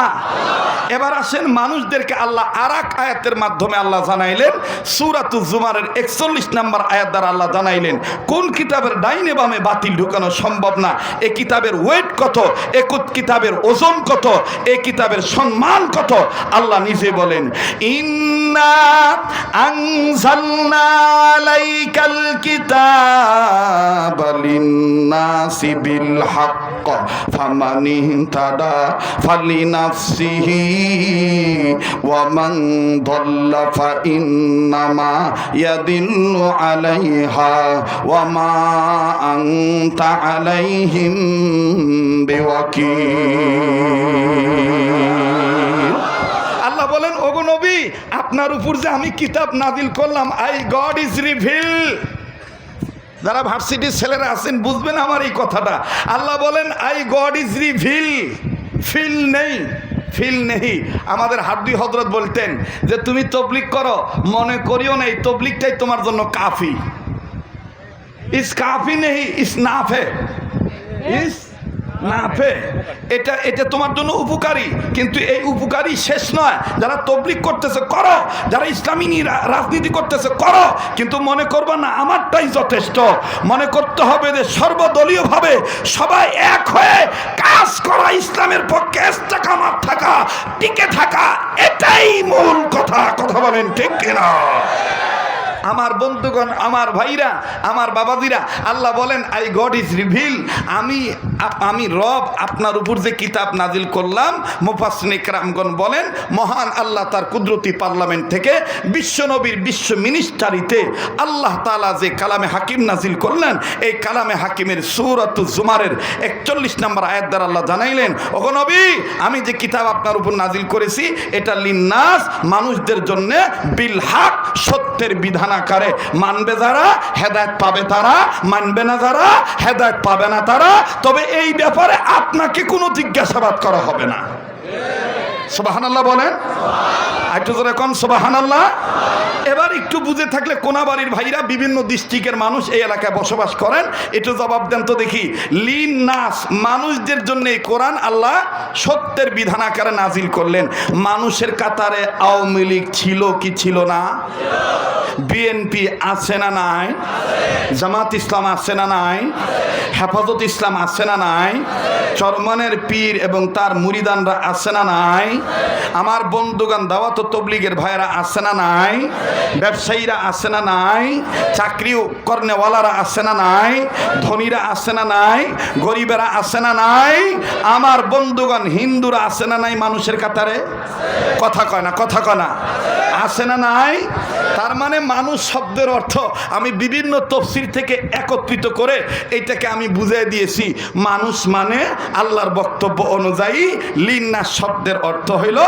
এবার আসেন মানুষদেরকে আল্লাহ আরেক আয়াতের মাধ্যমে আল্লাহ জানাইলেন, সূরাতুজ জুমারের 41 নম্বর আয়াত দ্বারা আল্লাহ জানাইলেন কোন কিতাবের ডাইনে বামে বাতিল ঢুকানো সম্ভব না। এই কিতাবের ওয়েট কত, এই কিতাবের ওজন কত, এই কিতাবের সম্মান কত, আল্লাহ নিজে বলেন, ইন্না আনজালনা আলাইকাল কিতাবা লিন্নাসি বিল হক ফামান ইহতাদা ফালিনাফসিহি ওয়া মান দাল্লা ফাইন্নামা ইয়াদিল্লু আলাইহা ওয়া মা আনতা আলাইহিম বিওয়াকিল। আল্লাহ বলেন, ওগো নবী, আপনার উপর যে আমি কিতাব নাজিল করলাম, আই গড ইজ রিভিল। যারা ভার্সিটির ছেলেরা আছেন বুঝবেন আমার এই কথাটা। আল্লাহ বলেন আই গড ইজ রিভিল। ফিল নেই, ফিল নেই। আমাদের হাড্ডি হযরত বলতেন যে তুমি তবলিগ করো, মনে করিও না এই তবলিগটাই তোমার জন্য কাফি। ইস কাফি নেই, ইস নাফে, ইস নাফে। এটা তোমার জন্য উপকারী, কিন্তু এই উপকারী শেষ নয়। যারা তবলিগ করতেছে করো, যারা ইসলামী রাজনীতি করতেছে করো, কিন্তু মনে করবা না আমারটাই যথেষ্ট। মনে করতে হবে যে সর্বদলীয়ভাবে সবাই এক হয়ে কাজ করা, ইসলামের পক্ষে ইস্তেকামাত থাকা, টিকে থাকা, এটাই মূল কথা। কথা বলেন ঠিক কিনা? আমার বন্ধুগণ, আমার ভাইরা, আমার বাবাজিরা, আল্লাহ বলেন আই গড ইজ রিভিল। আমি রব আপনার উপর যে কিতাব নাজিল করলাম, মুফাসসিরিন ইকরামগণ বলেন মহান আল্লাহ তার কুদরতি পার্লামেন্ট থেকে বিশ্বনবীর বিশ্ব মিনিস্টারিতে আল্লাহ তাআলা যে কালামে হাকিম নাজিল করলেন, এই কালামে হাকিমের সূরাতুজ জুমারের 41 নম্বর আয়াত দ্বারা আল্লাহ জানাইলেন, ওগো নবী, আমি যে কিতাব আপনার উপর নাজিল করেছি এটা লিন্নাস, মানুষদের জন্য, বিল হক, সত্যের বিধান আকারে। মানবে যারা হেদায়েত পাবে তারা, মানবে না যারা হেদায়েত পাবে না তারা। তবে এই ব্যাপারে আপনাকে কোনো জিজ্ঞাসাবাদ করা হবে না। সুবহানাল্লাহ বলেন, একটু জোরে কোন সুবহানাল্লাহ। এবার একটু বুঝে থাকলে কোনাবাড়ির ভাইরা, বিভিন্ন ডিস্ট্রিক্টের মানুষ এই এলাকায় বসবাস করেন, একটু জবাব দেন তো দেখি। লিন্নাস, মানুষদের জন্য এই কোরআন আল্লাহ সত্যের বিধান আকারে নাজিল করলেন। মানুষের কাতারে আওয়ামী লীগ ছিল কি ছিল না? বিএনপি আছে না নাই? জামাত ইসলাম আছে না নাই? হেফাজত ইসলাম আছে না নাই? চরমনের পীর এবং তার মুরিদানরা আছে না নাই? আমার বন্ধুগান দাওয়াত তবলিগের ভাইরা আছে না নাই? ব্যবসায়ীরা আছে না নাই? চাকরি করনেওয়ালারা আছে না নাই? ধনীরা আছে না নাই? গরিবেরা আছে না নাই? আমার বন্ধুগান হিন্দুরা আছে না নাই মানুষের কাতারে? কথা কয় না, কথা কয় না, আছে না নাই? তার মানে মানুষ শব্দের অর্থ আমি বিভিন্ন তফসির থেকে একত্রিত করে এইটাকে আমি বুঝিয়ে দিয়েছি। মানুষ মানে আল্লাহর বক্তব্য অনুযায়ী লিন্নাস শব্দের অর্থ হইল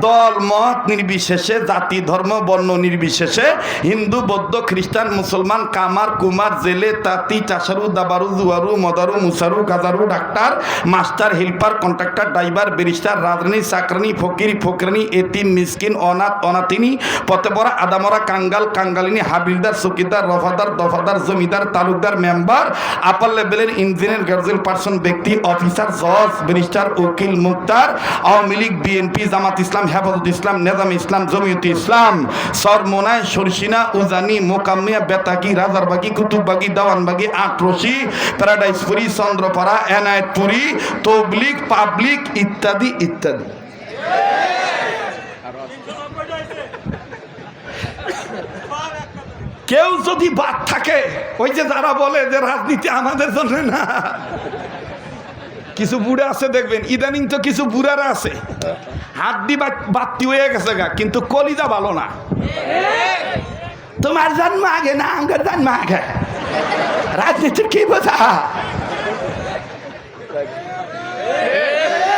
দল মত নির্বিশেষে, জাতি ধর্ম বর্ণ নির্বিশেষে, হিন্দু বৌদ্ধ খ্রিস্টান মুসলমান, কামার কুমার, জেলে তাঁতি, চাষারু দাবারু জুয়ারু মদারু মুসারু গাজারু, doctor master helper contractor driver barrister রাজরানী চাকরানি ফকির ফকরানি, এতিম মিসকিন অনাথ অনাথিনী, পথে পড়া আদামরা কাঙ্গাল কাঙ্গালিনী, হাবিলদার চকিদার রফাদার দফাদার জমিদার তালুকদার মেম্বার, আপার লেভেলের ইঞ্জিনিয়ার গ্রাজুয়েট পার্সন ব্যক্তি অফিসার জজ ব্যারিস্টার উকিল মুক্তার, আওয়ামী লীগ বিএনপি জামাত ইসলাম হেফাজত ইসলাম নেজাম ইসলাম জমিয়ত ইসলাম, সরমোনায় সরসিনা উজানি মোকাম্মিয়া বেতাকি রাজারবাগি কুতুববাগি দেওয়ানবাগি আটরশি প্যারাডাইসপুরি চন্দ্রপাড়া এনায়েতপুরি তবলিগ পাবলিক ইত্যাদি ইত্যাদি। কেউ যদি বাদ থাকে, ওই যে যারা বলে যে রাজনীতি আমাদের জন্য না, কিছু বুড়া আছে দেখবেন, ইদানিং তো কিছু বুড়ারা আছে হাড্ডি বাত্তি হয়ে গেছে গা, কিন্তু কলিজা ভালো না। তোমার জন্ম আগে না আমার জন্ম আগে, রাজনীতির কি বোঝা?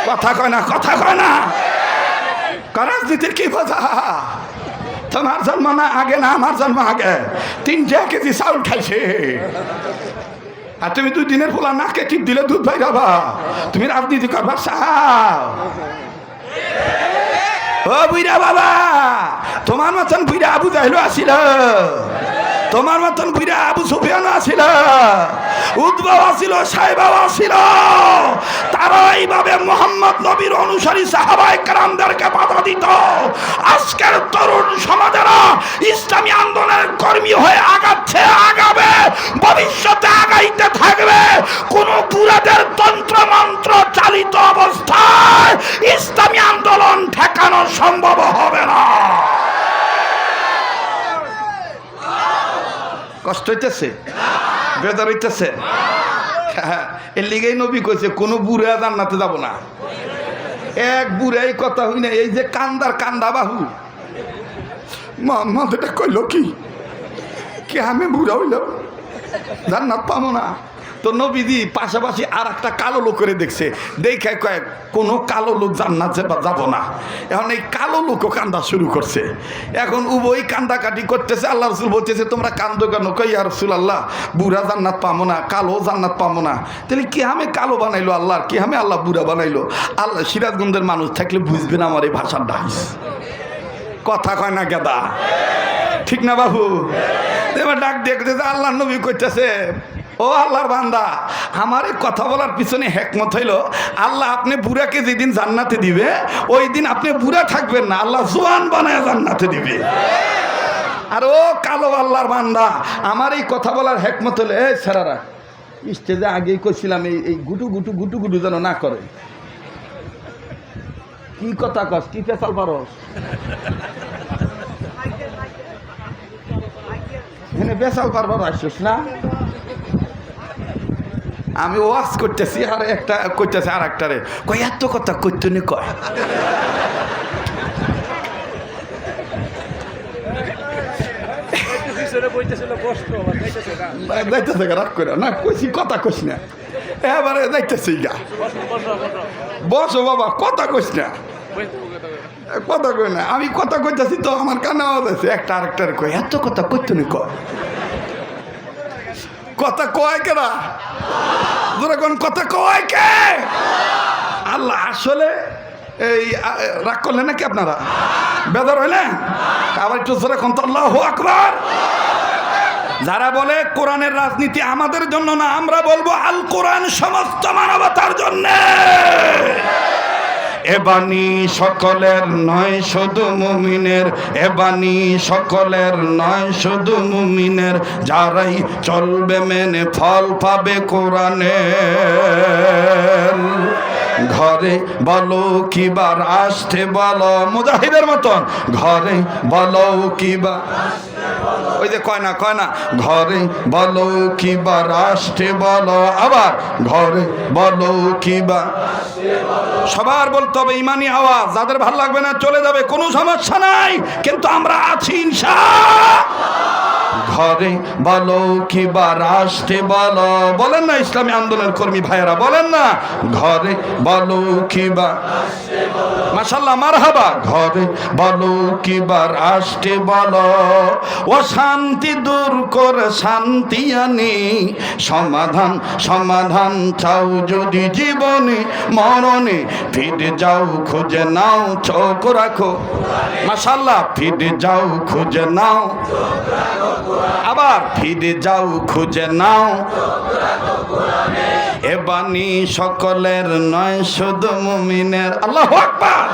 কথা কয় না, কথা কয় না, রাজনীতির কি বোঝা? তোমার জন্ম না আগে না আমার জন্ম আগে, 3 কেজি চাউল খাইছে, আর তুমি 2 দিনের পোলা নাকে টিপ দিলে দুধ ভাই যাবা। তুমি রাজনীতি করবা চাও? ও বুইরা বাবা, তোমার মতন বুইরা আবু জাহেল আসিল, তোমার মতন বুইরা আবু সুফিয়ান আসিল, উদ্বাও ছিল, সাহেবাও ছিল, তারা এইভাবে মোহাম্মদ নবীর অনুসারী সাহাবায়ে কেরামদেরকে বাধা দিত। আজকের তরুণ সমাজেরা ইসলামী আন্দোলনের কর্মী হয়ে আগাচ্ছে, আগাবে, ভবিষ্যতে আগাইতে থাকবে। কোন বুড়াদের তন্ত্র মন্ত্র চালিত অবস্থায় ইসলামী আন্দোলন ঠেকানো সম্ভব হবে না। কষ্ট হইতেছে, বেদর হইতেছে। এর লিগেই নবী কইছে কোন বুড়া জান্নাতে যাব না। এক বুড়াই কথা হই না, এই যে কান্দার কান্দা বাহু মোহাম্মদ এটা কইল কি আমি বুড়া হইলাম জান্নাত পাবো না। তো নবীজি পাশাপাশি আর একটা কালো লোক করে দেখছে, দেখে কয় কোনো কালো লোক জান্নাত যাব না। এখন এই কালো লোকও কান্দা শুরু করছে। এখন উভয় কান্দাকাটি করতেছে। আল্লাহ রসুল বলতেছে তোমরা কান্দো কেন? কই ইয়া রাসূলুল্লাহ, বুড়া জান্নাত পাবো না, কালো জান্নাত পাবো না। তাহলে কি আমি কালো বানাইলো আল্লাহ, কি আমি আল্লাহ বুড়া বানাইলো? আল্লাহ সিরাজগঞ্জের মানুষ থাকলে বুঝবে না আমার এই ভাষার ডাইস। কথা কয় না গেদা, ঠিক না বাবু? এবার ডাক দিয়ে আল্লাহ নবী কইতেছে, ও আল্লাহর বান্দা, আমার এই কথা বলার পিছনে হেকমত হইল আল্লাহ আপনি বুড়াকে যেদিন জান্নাতে দিবে ওই দিন আপনি বুড়া থাকবেন না, আল্লাহ জোয়ান বানায় জান্নাতে দিবে। আর ও কালো আল্লাহর বান্দা, আমার এই কথা বলার হেকমত হলে এই ছেড়ারা স্টেজে আগেই কইছিলাম এই গুটু গুটু গুটু গুটু যেন না করে। কি কথা কস, কি পেশাল পারস? এখানে পেশাল পারবার আসছিস না? আমি ওয়াজ করতেছি আর একটা করতেছে আর একটারে কয় এত কথা করতে নি কয়। রাগ করে না কইছি, কথা কইস না, এবারে যাইতেছি গা। বসো বাবা, কথা কইস না, কথা কই না। আমি কথা কইতেছি তো আমার কানে আওয়াজ আছে, একটা আরেকটারে কয় এত কথা করতে নি কয়। কথা কয় কেনা কোন কথা কয় কে? আল্লাহ। আসলে এই রাগ করলেন নাকি আপনারা? বেদর হইলেন? আবার একটু জোরে কোন তো আল্লাহু আকবার। যারা বলে কোরআনের রাজনীতি আমাদের জন্য না, আমরা বলবো আল কোরআন সমস্ত মানবতার জন্য। এ বাণী সকলের নয় শুধু মুমিনের, এ বাণী সকলের নয় শুধু মুমিনের, যারাই চলবে মেনে ফল পাবে কোরআনের। ঘরে বলো কিবার আসতে বলো, মুজাহিদের মতন ঘরে বলো কিবা, ওই যে কয় না ঘরে বলো কিবা রাষ্ট্রে বলো, আবার ঘরে বলো কিবা। সবার বলতে হবে ইমানি আওয়াজ। যাদের ভালো লাগবে না চলে যাবে, কোনো সমস্যা নাই, কিন্তু আমরা আছি ইনশাআল্লাহ। ঘরে বলো কিবা রাষ্ট্রে বলো, বলেন না ইসলামী আন্দোলনের কর্মী ভাইয়েরা, বলেন না ঘরে বলো কিবা। মাশাআল্লাহ, মারহাবা। ঘরে বলো কিবা রাষ্ট্রে বলো, অশান্তি দূর করে শান্তি আনি, সমাধান চাও যদি জীবনে মরণে, ফিরে যাও খুঁজে নাও চোখ রাখো। মাশাআল্লাহ, ফিরে যাও খুঁজে নাও, আবার ফিরে যাও খুঁজে নাও। এ বাণী সকলের নয় শুধু মুমিনের। আল্লাহু আকবার।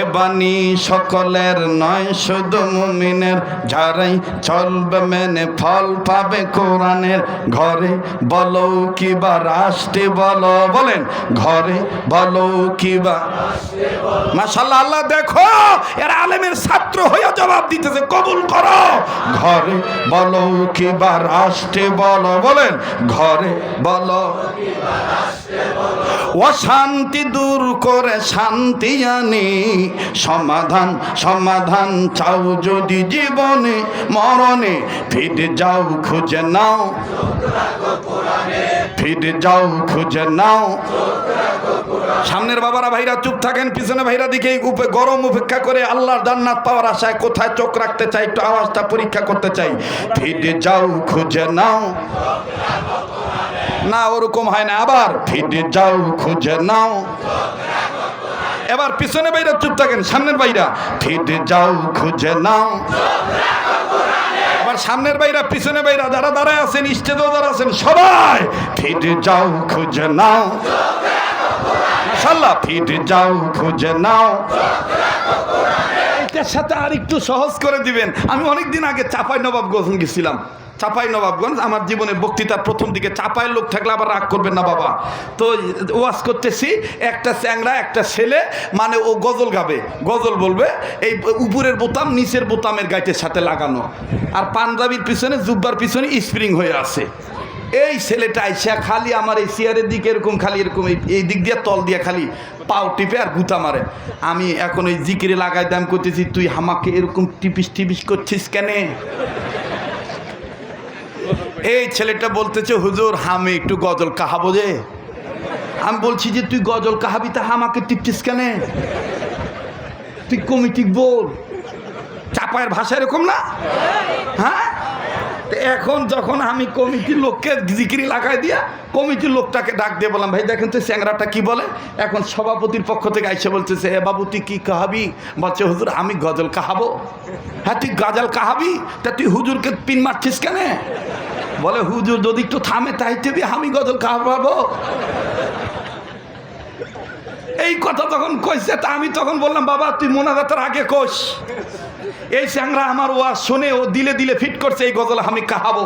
এ বাণী সকলের নয় শুধু মুমিনের, যারাই চলবে মেনে ফল পাবে কোরআনের। ঘরে বলো কিবা রাষ্ট্রে বলো, বলেন ঘরে বলো কিবা। মাশাআল্লাহ, আল্লাহ দেখো এরা আলেমের ছাত্র হয়ে জবাব দিতেছে, কবুল করো। ঘরে বলো কিবা রাষ্ট্রে বলো, বলেন ঘরে বলো। অশান্তি দূর করে শান্তি আনি, সমাধান চাও যদি জীবনে মরণে, ফিরে যাও খুঁজে নাও, ফিরে যাও খুঁজে নাও। সামনের বাবারা ভাইরা চুপ থাকেন, পিছনে ভাইরা দিকে গরম উপেক্ষা করে আল্লাহর জান্নাত পাওয়ার আশায় কোথায় চোখ রাখতে চাই, একটু আওয়াজটা পরীক্ষা করতে চাই। ফিরে যাও খুঁজে নাও, না ওরকম হয় না, আবার ফিরে যাও খুঁজে নাও। এবার পিছনে বাইরা চুপ থাকেন, সামনের বাইরা ফিরে যাও খুঁজে নাও। আমার সামনের বাইরা পিছনে বাইরা যারা দাঁড়ায় আছেন স্টেজে যারা আছেন সবাই ফিরে যাও খুঁজে নাও মাশাআল্লাহ ফিরে যাও খুঁজে নাও এটার সাথে আর একটু সহজ করে দিবেন আমি অনেকদিন আগে চাঁপাইনবাবগঞ্জ গেছিলাম চাঁপাইনবাবগঞ্জ আমার জীবনে বক্তৃতার প্রথম দিকে চাঁপাইয়ের লোক থাকলে আবার রাগ করবেন না বাবা তো ওয়াজ করতেছি একটা চ্যাংড়া একটা ছেলে মানে ও গজল গাবে গজল বলবে এই উপরের বোতাম নিচের বোতামের গাইটের সাথে লাগানো আর পাঞ্জাবির পিছনে জুব্বার পিছনে স্প্রিং হয়ে আছে এই ছেলেটা আইসা খালি আমার এই চেয়ারের দিকে এরকম খালি এরকম এই দিক দিয়ে তল দিয়ে খালি পাও টিপে আর গুতা মারে আমি এখন ওই জিকিরে লাগাই দাম করতেছি তুই আমাকে এরকম টিপিস টিপিস করছিস কেন এই ছেলেটা বলতেছে হুজুর আমি একটু গজল কাহাবো যে আমি বলছি যে তুই গজল কাহাবি তা আমাকে টিপছিস কেন তুই কমিটি বল চাপায়ের ভাষা এরকম না হ্যাঁ এখন যখন আমি কমিটির লোককে জিকিরি লাগাই দিয়া কমিটির লোকটাকে ডাক দিয়ে বললাম ভাই দেখেন তো চ্যাংরাটা কি বলে এখন সভাপতির পক্ষ থেকে আইসে বলতেছে এ বাবু তুই কি কাহাবি বলছে হুজুর আমি গজল কাহাবো হ্যাঁ তুই গজল কাহাবি তা তুই হুজুরকে পিন মারছিস কেন বলে হুজুর যদি একটু থামে তাই তেবি আমি গজল কাহাবো এই কথা তখন কইছে তা আমি তখন বললাম বাবা তুই মোনাজাতের আগে কোষ এই চ্যাংরা আমার ওয়াজ শুনে ও দিলে দিলে ফিট করছে এই গজল আমি কাহাবো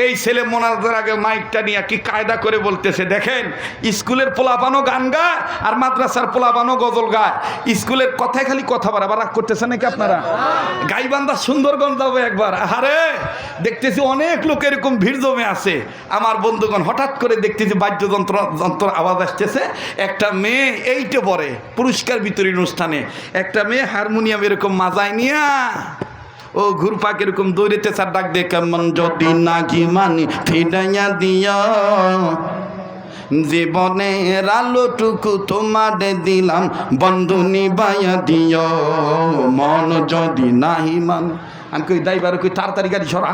এই ছেলে মোনাজাতের আগে মাইকটা নিয়ে কি কায়দা করে বলতেছে দেখেন স্কুলের পোলাপানো গান গায় আর মাদ্রাসার পোলাপানো গজল গায় স্কুলের কথায় খালি কথা বাড়াবার রাগ করতেছে নাকি আপনারা গাইবান্ধা সুন্দরগঞ্জ যাবো একবার আরে দেখতেছি অনেক লোক এরকম ভিড় জমে আছে আমার বন্ধুগণ হঠাৎ করে দেখতেছি বাদ্যযন্ত্র আওয়াজ আসতেছে একটা মেয়ে এইটা পরে পুরস্কার বিতরণী অনুষ্ঠানে একটা মেয়ে হারমোনিয়াম এরকম মাজায় নিয়া ও ঘুরপাক এরকম দৌড়েতে চার ডাক দে কেমন যদি নাকি মানি ফিরাইয়া দিও জীবনের আলোটুকু তোমারে দিলাম বন্ধু নিবাইয়া দিও মন যদি নাহি মান আমি কই ড্রাইভার কই তাড়াতাড়ি গাড়ি সরা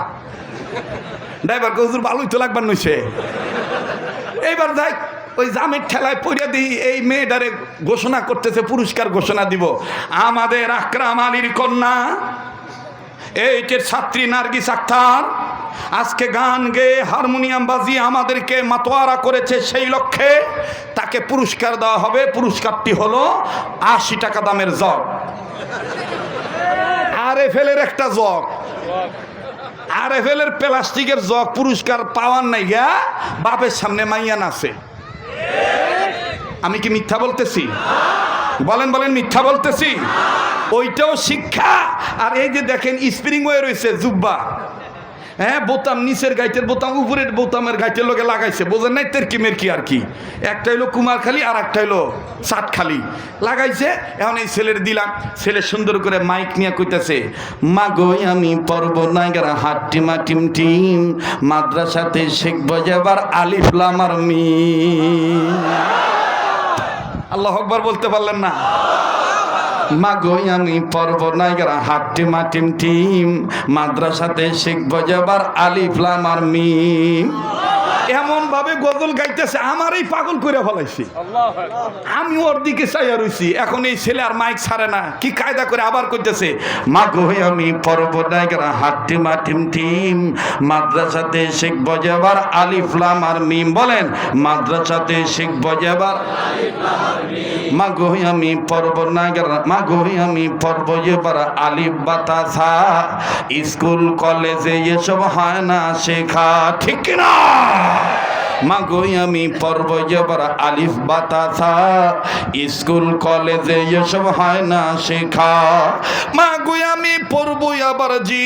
ড্রাইভার কই হুজুর ভালোই তো লাগবার নইছে এইবার যাই ওই জামের ঠেলায় পড়িয়া দিই এই মেয়েটারে ঘোষণা করতেছে পুরস্কার ঘোষণা দিব আমাদের আকরাম আলীর কন্যা এইটের ছাত্রী নার্গিস আক্তার আজকে গান গেয়ে হারমোনিয়াম বাজিয়ে আমাদেরকে মাতোয়ারা করেছে সেই লক্ষ্যে তাকে পুরস্কার দেওয়া হবে পুরস্কারটি হলো 80 টাকা দামের জগ আরএফএলের একটা জগ আরএফএলের প্লাস্টিকের জগ পুরস্কার পাওয়ার নাই গা বাপের সামনে মাইয়া নাচে আমি কি মিথ্যা বলতেছি বলেন বলেন মিথ্যা বলতেছি ওইটাও শিক্ষা আর এই যে দেখেন স্প্রিং হয়ে রয়েছে জুব্বা হ্যাঁ বোতাম নিচের গাইটের বোতাম উপরের বোতামের গাইটের লোকে লাগাইছে বোঝেন নাই তেরকি মেরকি আর কি একটা হইলো কুমারখালি আর একটা হইলো সাতখালি লাগাইছে এখন এই ছেলের দিলাম ছেলে সুন্দর করে মাইক নিয়ে কইতেছে মা গো আমি পর্ব নাইগার হাট্টিমা টিম টিম মাদ্রাসাতে শিখবো যাবার আলিফ লাম আর মিম আল্লাহু আকবার বলতে পারলেন না মাগোই আমি পর্ব নাইগার হাট্টি মাটিম টিম মাদ্রাসাতে শিখবো যাবার আলিফ লাম আর মিম এমন ভাবে গজল গাইতেছে আমারই পাগল করে ফেলাইছি আমি ওর দিকে চাইয়া রইছি এখন এই ছেলে আর মাইক ছাড়ে না কি কায়দা করে আবার কইতেছে মাগোই আমি পর্ব নাইগার হাট্টি মাটিম টিম মাদ্রাসাতে শিখবো যাবার আলিফ লাম আর মিম বলেন মাদ্রাসাতে শিখবো যাবার মাগোই আমি পর্ব নাইগার মাগোই আমি পর্ব যাবার আলিফ বাতাসা স্কুল কলেজে এসব হয় না শেখা ঠিক না মাগোই আমি পর্ব যাবার আলিফ বাতাসা স্কুল কলেজে এসব হয় না শেখা মাগোই আমি পর্ব আবার জি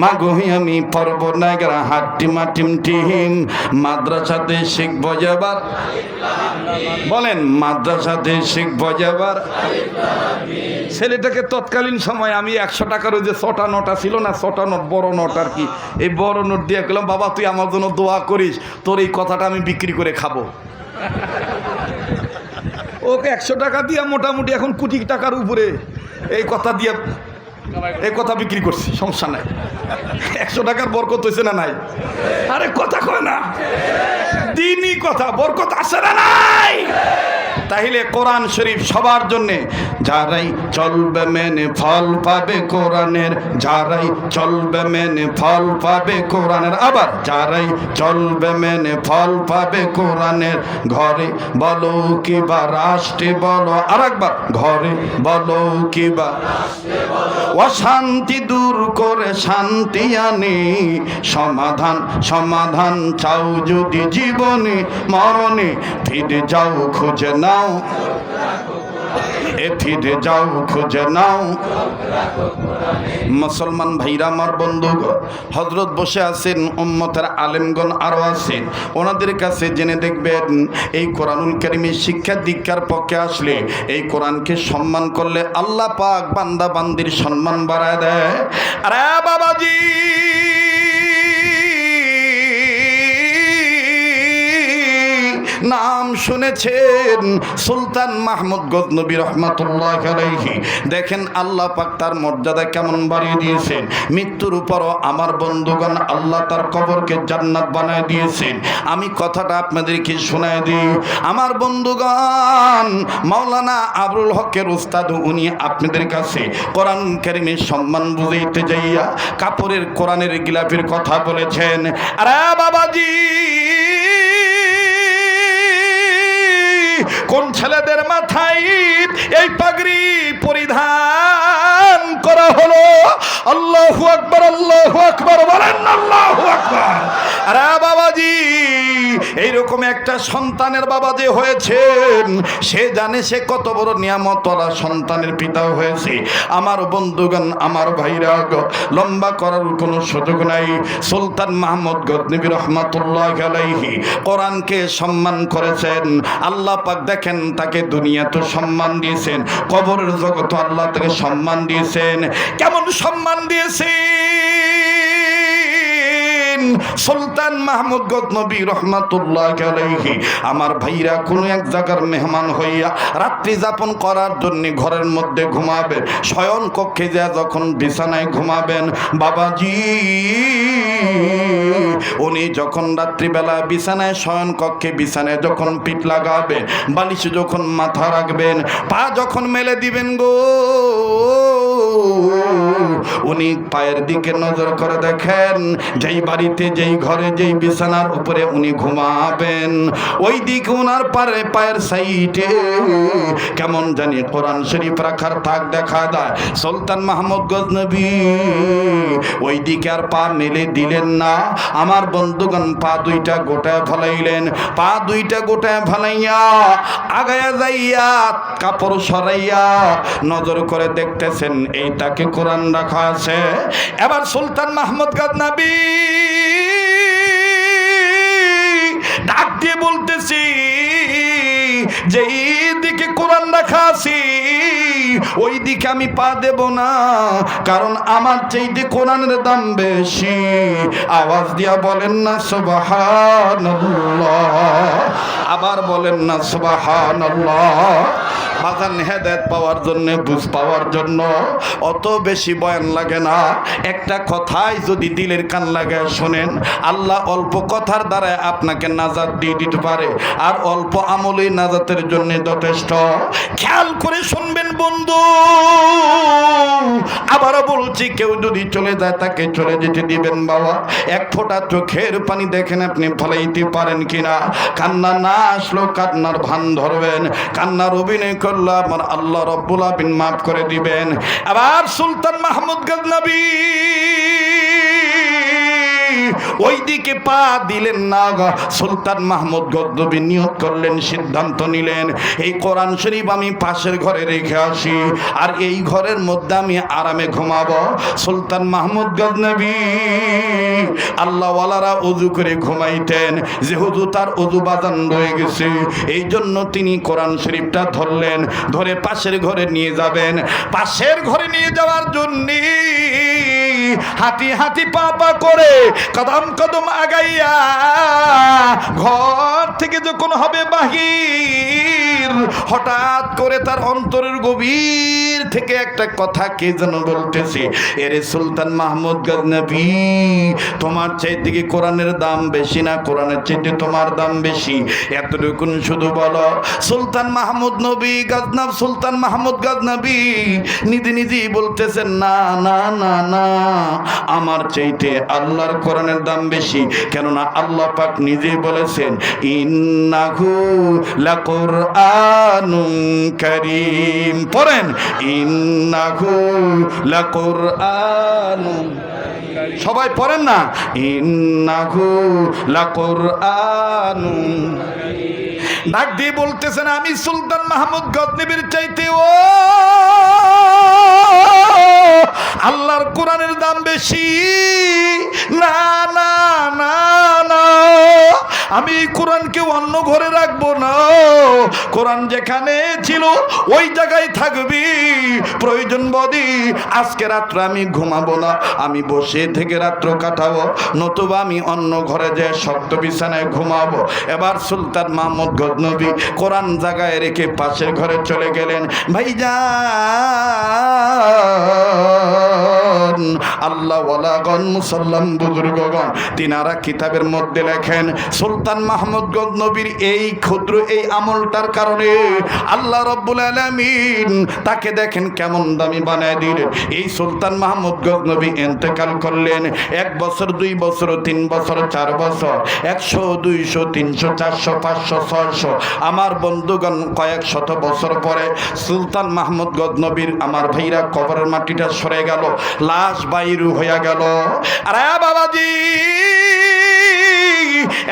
মাগোই আমি পর্ব নাইগার হাট্টি মাটিম টিম মাদ্রাসাতে শিখবো যাবার বলেন মাদ্রাসাতে শিখবো যাবার ছেলেটাকে তৎকালীন সময় আমি 100 টাকার ওই যে 6টা নোটা ছিল না 6টা নোট বড় নোট আর কি এই বড় নোট দিয়ে গেলাম বাবা তুই আমার জন্য দোয়া করিস তোর এই কথাটা আমি বিক্রি করে খাবো ওকে 100 টাকা দিয়া মোটামুটি এখন কোটি টাকার উপরে এই কথা দিয়া এই কথা বিক্রি করছি সমস্যা নাই 100 টাকার বরকত হয়েছে না নাই আরে কথা কয় না দিনই কথা বরকত আসে না নাই তাহলে কোরআন শরীফ সবার জন্যে। যারাই চলবে মেনে ফল পাবে কোরআনের, যারাই চলবে মেনে ফল পাবে কোরআনের। আবার যারাই চলবে মেনে ফল পাবে কোরআনের। ঘরে বলো কিবা রাষ্ট্রে বলো, আর একবার ঘরে বলো কিবা অশান্তি দূর করে শান্তি আনি। সমাধান সমাধান চাও যদি জীবনে মরণে, ফিরে যাও খুঁজে নাও, ফিরে যাও খুঁজে নাও। মুসলমান ভাইরা আমার বন্ধুগণ, হযরত বসে আছেন, উম্মতের আলেমগণ আরো আছেন, ওনাদের কাছে জেনে দেখবেন এই কোরআনুল কারীমের শিক্ষা দীক্ষার পক্ষে আসলে, এই কোরআনকে সম্মান করলে আল্লাহ পাক বান্দা বান্দির সম্মান বাড়ায় দেয়। আরে বাবাজি, নাম শুনেছেন সুলতান মাহমুদ গজনবী রহমাতুল্লাহ আলাইহি। দেখেন আল্লাহ পাক তার মর্যাদা কেমন বাড়িয়ে দিয়েছেন। মৃত্যুর উপরও আমার বন্ধুগণ আল্লাহ তার কবরকে জান্নাত বানায় দিয়েছেন। আমি কথাটা আপনাদেরকে শোনায় দিই। আমার বন্ধুগণ, মাওলানা আবুল হকের উস্তাদ উনি আপনাদের কাছে কোরআন কারীমের সম্মান বুঝাইতে যাইয়া কাপড়ের কোরআনের গিলাফের কথা বলেছেন। আরে বাবাজি, কোন ছেলেদের মাথায় এই পাগড়ি পরিধান করা হলো? আল্লাহু আকবার, আল্লাহু আকবার বলেন, আল্লাহু আকবার। আরে বাবাজি, এইরকম একটা সন্তানের বাবা যে হয়েছেন, সে জানে সে কত বড় নিয়ামতওয়ালা সন্তানের পিতা হয়েছে। আমার বন্ধুগণ, আমার ভাইরা, লম্বা করার কোনো সুযোগ নাই। সুলতান মাহমুদ গজনবী রহমাতুল্লাহ আলাইহি কোরআনকে সম্মান করেছেন। আল্লাহ পাক দেখেন তাকে দুনিয়া তো সম্মান দিয়েছেন, কবরের জগৎ আল্লাহ তাকে সম্মান দিয়েছেন। কেমন সম্মান দিয়েছেন সুলতান মাহমুদ গজনবী রহমাতুল্লাহ আলাইহি। আমার ভাইরা, কোন এক জায়গার মেহমান হইয়া রাত্রি যাপন করার জন্য ঘরের মধ্যে ঘুমাবেন, শয়ন কক্ষে যা যখন বিছানায় ঘুমাবেন, বাবাজি উনি যখন রাত্রিবেলা বিছানায় শয়ন কক্ষে বিছানায় যখন পিঠ লাগাবেন, বালিশে যখন মাথা রাখবেন, পা যখন মেলে দিবেন গো, উনি পায়ের দিকে নজর করে দেখেন যেই বাড়িতে, যেই ঘরে, যেই বিছানার উপরে উনি ঘুমাবেন, ওই দিকে ওনার পায়ের সাইডে কেমন জানি কোরআন শরীফ রাখার থাক দেখা দেয়। সুলতান মাহমুদ গজনবী ওই দিকে আর পা মেলে দিলেন না। আমার বন্ধুগণ, পা দুইটা গোটায় ফেলাইলেন। পা দুইটা গোটায় ফেলাইয়া আগায়া যাইয়া কাপড় সরাইয়া নজর করে দেখতেছেন এই তাকে কোরআন রাখা আছে। এবার সুলতান মাহমুদ গজনবী ডাক দিয়ে বলতেছি, যেই দিকে কোরআন রাখা আছে ওই দিকে আমি পা দেব না, কারণ আমার চাইতে কোরআনের দাম বেশি। আওয়াজ দিয়া বলেন না সুবহানাল্লাহ, আবার বলেন না সুবহানাল্লাহ। বাজান, হেদায়েত পাওয়ার জন্য, বুঝ পাওয়ার জন্য অত বেশি বয়ান লাগে না। একটা কথাই যদি দিলের কান লাগায় শোনেন, আল্লাহ অল্প কথার দ্বারা আপনাকে নাজাত দিয়ে দিতে পারে, আর অল্প আমলই নাজাতের জন্য যথেষ্ট। খেয়াল করে শুনবেন বন্ধু, আবারও বলছি, কেউ যদি চলে যায় তাকে চলে যেতে দিবেন বাবা। এক ফোঁটা চোখের পানি দেখেন আপনি ফলাইতে পারেন কিনা। কান্না না আসলো কান্নার ভান ধরবেন, কান্নার অভিনয় করলে আমার আল্লাহ রব্বুল আলামিন মাফ করে দিবেন। আবার সুলতান মাহমুদ গজনবী ওই দিকে পা দিলেন না। সুলতান মাহমুদ গজনবী নিয়ত করলেন, সিদ্ধান্ত নিলেন, এই কোরআন শরীফ আমি পাশের ঘরে রেখে আসি, আর এই ঘরের মধ্যে আমি আরামে ঘুমাবো। সুলতান মাহমুদ গজনবী আল্লাহওয়ালারা ওযু করে ঘুমাইতেন, যেহেতু তার ওযু বাজান রয়ে গেছে, এই জন্য তিনি কোরআন শরীফটা ধরলেন, ধরে পাশের ঘরে নিয়ে যাবেন। পাশের ঘরে নিয়ে যাওয়ার জন্য হাঁটি হাঁটি পা পা করে কদম কদম আগাইয়া ঘর থেকে যখন হবে বাহির, হঠাৎ করে তার অন্তরের গভীর থেকে একটা কথা কে যেন বলতেছে, এরে সুলতান মাহমুদ গজনবী, তোমার চাইতে কি কোরআনের দাম বেশি না কোরআনের চাইতে তোমার দাম বেশি? এতটুকুন শুধু বলো। সুলতান মাহমুদ নবী গজনব, সুলতান মাহমুদ গজনবী নিজে নিজেই বলতেছেন, না না না না, আমার চাইতে আল্লাহর কোরআনের দাম বেশি। কেননা আল্লাহ পাক নিজেই বলেছেন, ইন্নাহু লাকুরআনুন কারীম। পড়েন, ইন্নাহু লাকুরআনুন, সবাই পড়েন না, ইন্নাহু লাকুরআনুন। ডাক দিয়ে বলতেছেন, আমি সুলতান মাহমুদ গজনবীর চাইতে ও আল্লাহর কোরআনের দাম বেশি। না না না না, আমি কোরআনকে অন্য ঘরে রাখবো না। কোরআন যেখানে ছিল ওই জায়গায় থাকবি। প্রয়োজন বদি আজকে রাত্রে আমি ঘুমাবো না, আমি বসে থেকে রাত্র কাটাবো, নতুবা আমি অন্য ঘরে যে শক্ত বিছানায় ঘুমাবো। এবার সুলতান মাহমুদ গজনবী কোরআন জায়গায় রেখে পাশের ঘরে চলে গেলেন। ভাইজান, আল্লাহ ওয়ালাগণ, মুসল্লাম বুজুর্গগণ, তিনারা কিতাবের মধ্যে লেখেন, সুলতান মাহমুদ গজনবীর এই ক্ষুদ্র এই আমলটার কারণে আল্লাহ রাব্বুল আলামিন তাকে দেখেন কেমন দামি বানায় দিলেন। এই সুলতান মাহমুদ গজনবী ইন্তেকাল করলেন। 1 বছর, 2 বছর, 3 বছর, 4 বছর, 100, 200, 300, 400, 500, 600, আমার বন্ধুগণ কয়েক শত বছর পরে সুলতান মাহমুদ গজনবীর আমার ভাইরা কবরের মাটিটা সরে গেল, লাশ বাইরু হইয়া গেল। আরে বাবাজি,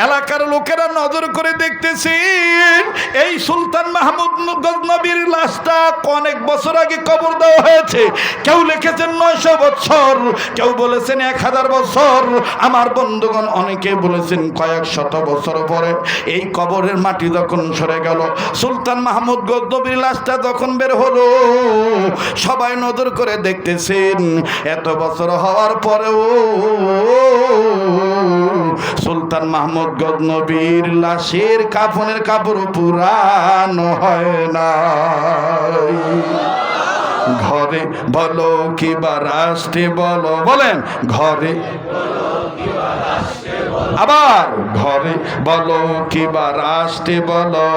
এলাকার লোকেরা নজর করে দেখতেছেন এই সুলতান মাহমুদ গজনবীর লাশটা অনেক বছর আগে কবর দেওয়া হয়েছে। কেউ লিখেছেন 900 বছর, কেউ বলেছেন 1000 বছর, আমার বন্ধুগণ অনেকে বলেছেন কয়েক শত বছর পরে এই কবরের মাটি যখন সরে গেল, সুলতান মাহমুদ গজনবীর লাশটা যখন বের হলো, সবাই নজর করে দেখতেছেন এত বছর হওয়ার পরেও সুলতান মাহমুদ গজনবীর লাশের কাফনের কাপড় পুরানো হয় না। ঘরে বলো কিবা রাষ্ট্রে বলো, বলেন ঘরে, আবার ঘরে বলো কিবা রাষ্ট্রে বলো,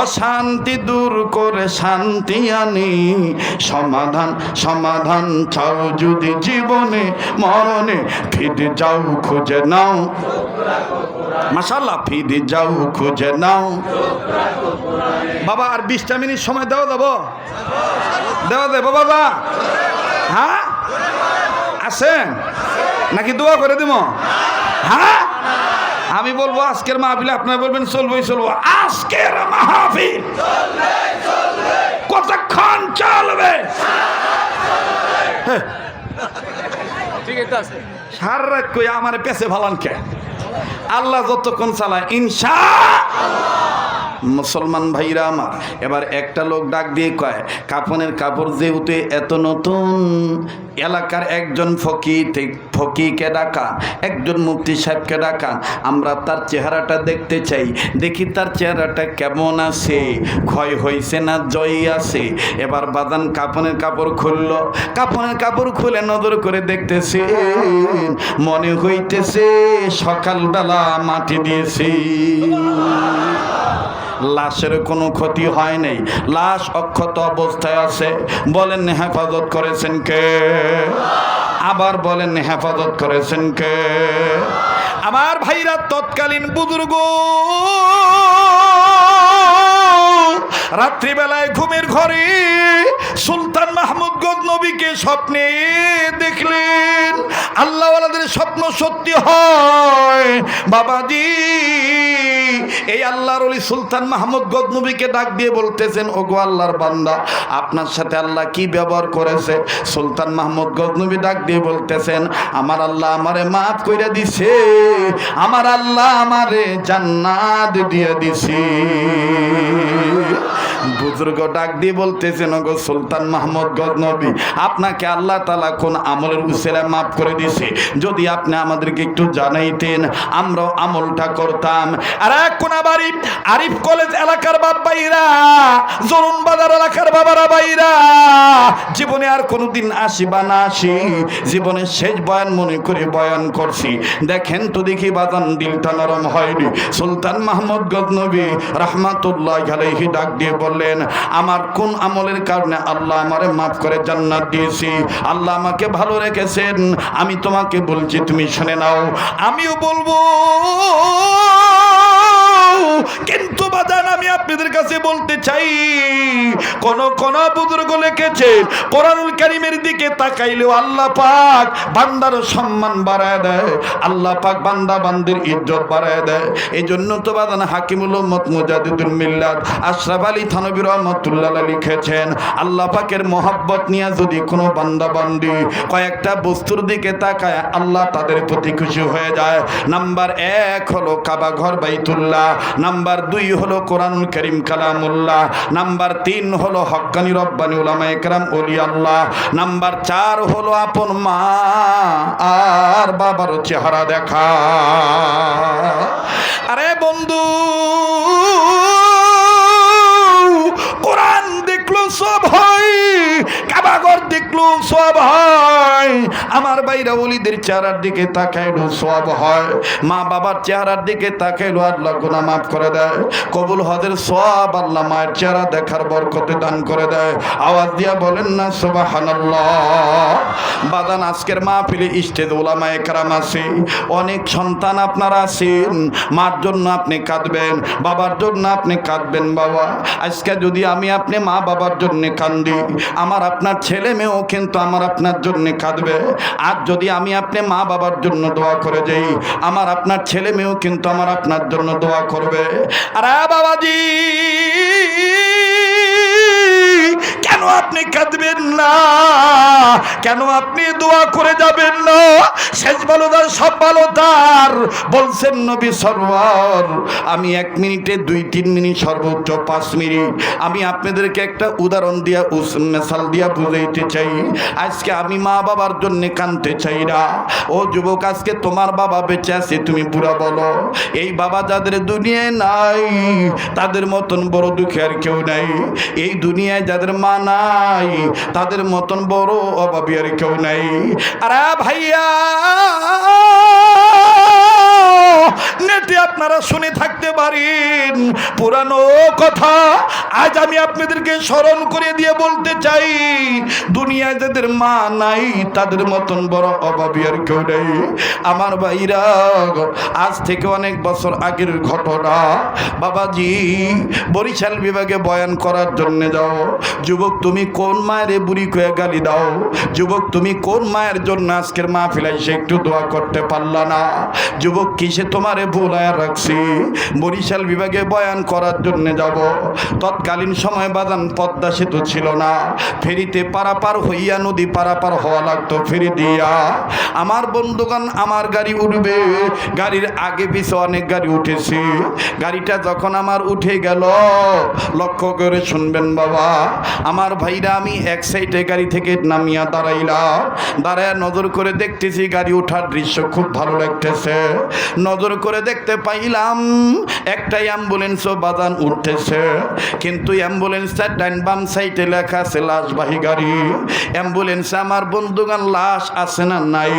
অশান্তি দূর করে শান্তি আনি, সমাধান সমাধান চাও যদি জীবনে মরণে, ফিরে যাও খুঁজে নাও, মাশাআল্লাহ, ফিরে যাও খুঁজে নাও। বাবা আর 20টা মিনিট সময় দেওয়া দেবো, দেওয়া দেবো বাবা? হ্যাঁ আসেন নাকি দোয়া করে দিব? হ্যাঁ, আমি বলবো আজকের মাহফিল, আপনারা বলবেন চলবই চলবো। আজকের মাহফিল কতক্ষণ চলবে? সারা রাত কই আমার পেছে ভালান কে? আল্লাহ যতক্ষণ চালায় ইনশাআল্লাহ। মুসলমান ভাইরা আমার, এবার একটা লোক ডাক দিয়ে কয়, কাফনের কাপড় যেহেতু এত নতুন, এলাকার একজন ফকিকে ডাকান, একজন মুফতি সাহেবকে ডাকান, আমরা তার চেহারাটা দেখতে চাই, দেখি তার চেহারাটা কেমন আছে, ক্ষয় হয়েছে না জয় আছে। এবার বাদান কাফনের কাপড় খুলল, কাফনের কাপড় খুলে নজর করে দেখতেছে, মনে হইতেছে সকালবেলা মাটি দিয়েছি। লাশের কোনো ক্ষতি হয় নাই, লাশ অক্ষত অবস্থায় আছে। বলেন হেফাজত করেছেন কে? আবার বলেন হেফাজত করেছেন কে? আমার ভাইরা, তৎকালীন বুজুর্গ রাত্রিবেলায় ঘুমের ঘরে সুলতান মাহমুদ গজনবীকে স্বপ্নে দেখলেন। আল্লাহওয়ালাদের স্বপ্ন সত্যি হয় বাবাজি। এই আল্লাহর ওলি সুলতান মাহমুদ গজনবীকে ডাক দিয়ে বলতেছেন, ওগো আল্লাহর বান্দা, আপনার সাথে আল্লাহ কি ব্যবহার করেছে? সুলতান মাহমুদ গজনবী ডাক দিয়ে বলতেছেন, আমার আল্লাহ আমারে মাফ করে দিছে, আমার আল্লাহ আমারে জান্নাত দিয়ে দিছে। বুজুর্গ ডাক দিয়ে বলতেছেন, গো সুলতান মাহমুদ গজনবী, আপনাকে আল্লাহ তাআলা কোন আমলের উসিলায় মাফ করে দিয়েছে, যদি আপনি আমাদেরকে একটু জানাইতেন আমরাও আমলটা করতাম। আর এক কোনাবাড়ি আরিফ কলেজ এলাকার বাবাইরা, জরুন বাজার এলাকার বাবারা বাইরা, জীবনে আর কোনোদিন আসি বা না আসি, জীবনের শেষ বয়ান মনে করে বয়ান করছি। দেখেন তো দেখি বাজান, দিলটা নরম হয়নি। সুলতান মাহমুদ গজনবী রাহমাতুল্লাহ আলাইহি ডাক দিয়ে বললেন, আমার কোন আমলের কারণে আল্লাহ আমারে মাফ করে জান্নাত দিয়েছি, আল্লাহ আমাকে ভালো রেখেছেন, আমি তোমাকে বলছি, তুমি শুনে নাও। আমিও বলবো, কিন্তু বাজান আমি আপনাদের কাছে বলতে চাই, কোন কোন বুজুর্গ লিখেছে কোরআনুল কারীমের দিকে তাকাইলেও আল্লাহ পাক বান্দার সম্মান বাড়ায় দেয়, আল্লাহ পাক বান্দা বান্দির ইজ্জত বাড়ায় দেয়। এই জন্য তো বাজান হাকিমুল উম্মত মুজাদ্দিদুল মিল্লাত আশরাফ আলী থানভী রাহমাতুল্লাহ আলাইহি লিখেছেন, আল্লাহ পাকের মহব্বত নিয়ে যদি কোনো বান্দা বান্দি কয়েকটা বস্তুর দিকে তাকায়, আল্লাহ তাদের প্রতি খুশি হয়ে যায়। নাম্বার 1 হলো কাবা ঘর বাইতুল্লাহ, নাম্বার 2 হলো কোরআনুল কারীম কালামুল্লাহ, নাম্বার 3 হলো হক্কানি রব্বানি উলামায়ে কেরাম ওলিয়া আল্লাহ, নাম্বার 4 হলো আপন মা আর বাবার চেহারা দেখা। আরে বন্ধু, কোরআন দেখলো সব হয়, কাবাঘর দেখলো সব হয়, আমার বাইরা ওলিদের চেহারার দিকে তাকাইলো সব হয়, মা বাবার চেহারার দিকে তাকাইলো আল্লাহ গুনাহ মাফ করে দেয়, কবুল হজের সওয়াব আল্লাহ মায়ের চেহারা দেখার বরকতে দান করে দেয়। আওয়াজ দিয়া বলেন না সুবহানাল্লাহ। বাদান আজকের মাহফিলে স্টেজ উলামায়ে কেরাম আছে, অনেক সন্তান আপনারা আছেন, মার জন্য আপনি কাঁদবেন, বাবার জন্য আপনি কাঁদবেন। বাবা, আজকে যদি আমি আপনি মা বাবার জন্য কান্দি, আমার আপনার ছেলে মেয়েও কিন্তু আমার আপনার জন্য কাঁদবে। আর যদি আমি আপনি মা বাবার জন্য দোয়া করে যাই, আমার আপনার ছেলে মেয়েও কিন্তু আমার আপনার জন্য দোয়া করবে। আরে বাবাজি, কেন আপনি কাঁদবেন না? কেন আপনি দোয়া করে যাবেন না? শেষ ভালো তার, সব ভালো তার। বলছেন নবী সরওয়ার, আমি 1 মিনিটে 2-3 মিনিট, সর্বোচ্চ 5 মিনিট আমি আপনাদেরকে একটা উদাহরণ দিয়া মেসাল দিয়া বুঝাইতে চাই। আজকে আমি মা বাবার জন্য কাঁদতে চাই না। ও যুবক, আজকে তোমার বাবা বেঁচে আছে, তুমি বুড়া বলো, এই বাবা যাদের দুনিয়ায় নাই, তাদের মতন বড় দুঃখী আর কেউ নাই। এই দুনিয়ায় যাদের মা নাই, তাদের মতন বড় অভাবী আর কেউ নাই। আরে ভাইয়া, নেটে আপনারা শুনে থাকতে পারেন পুরানো কথা, আজ আমি আপনাদেরকে স্মরণ করে দিয়ে বলতে চাই, দুনিয়ায় যাদের মা নাই, তাদের মতন বড় অভাবী আর কেউ নেই। আমার ভাইরা, আজ থেকে অনেক বছর আগের ঘটনা। বাবাজি বরিশাল বিভাগে বয়ান করার জন্য যাও। যুবক, তুমি কোন মায়ের বুড়ি কয়ে গালি দাও? যুবক, তুমি কোন মায়ের জন্য আজকের মাহফিল এসে একটু দোয়া করতে পারলা না? যুবক, কিসে তোমারে ভুলায় রাখছি? বরিশাল বিভাগে বয়ান করার জন্য যাব। তৎকালীন সময় বাদান পদ্মা সেতু ছিল না, ফেরিতে পারাপার হইয়া নদী পারাপার হওয়া লাগতো ফেরি দিয়া। আমার বন্ধুগণ, আমার গাড়ি উঠবে, গাড়ির আগে পিছে অনেক গাড়ি উঠেছি। গাড়িটা যখন আমার উঠে গেল, লক্ষ্য করে শুনবেন বাবা আমার ভাইরা, আমি এক সাইডে গাড়ি থেকে নামিয়া দাঁড়াইলাম। দাঁড়ায় নজর করে দেখতেছি গাড়ি ওঠার দৃশ্য খুব ভালো লাগতেছে। নজর করে দেখতে পাইলাম একটা অ্যাম্বুলেন্সও বাদান উঠতেছে, কিন্তু অ্যাম্বুলেন্সটার ডান বাম সাইডে লেখা আছে লাশবাহী গাড়ি। অ্যাম্বুলেন্সে আমার বন্ধুগান লাশ আছে না নাই,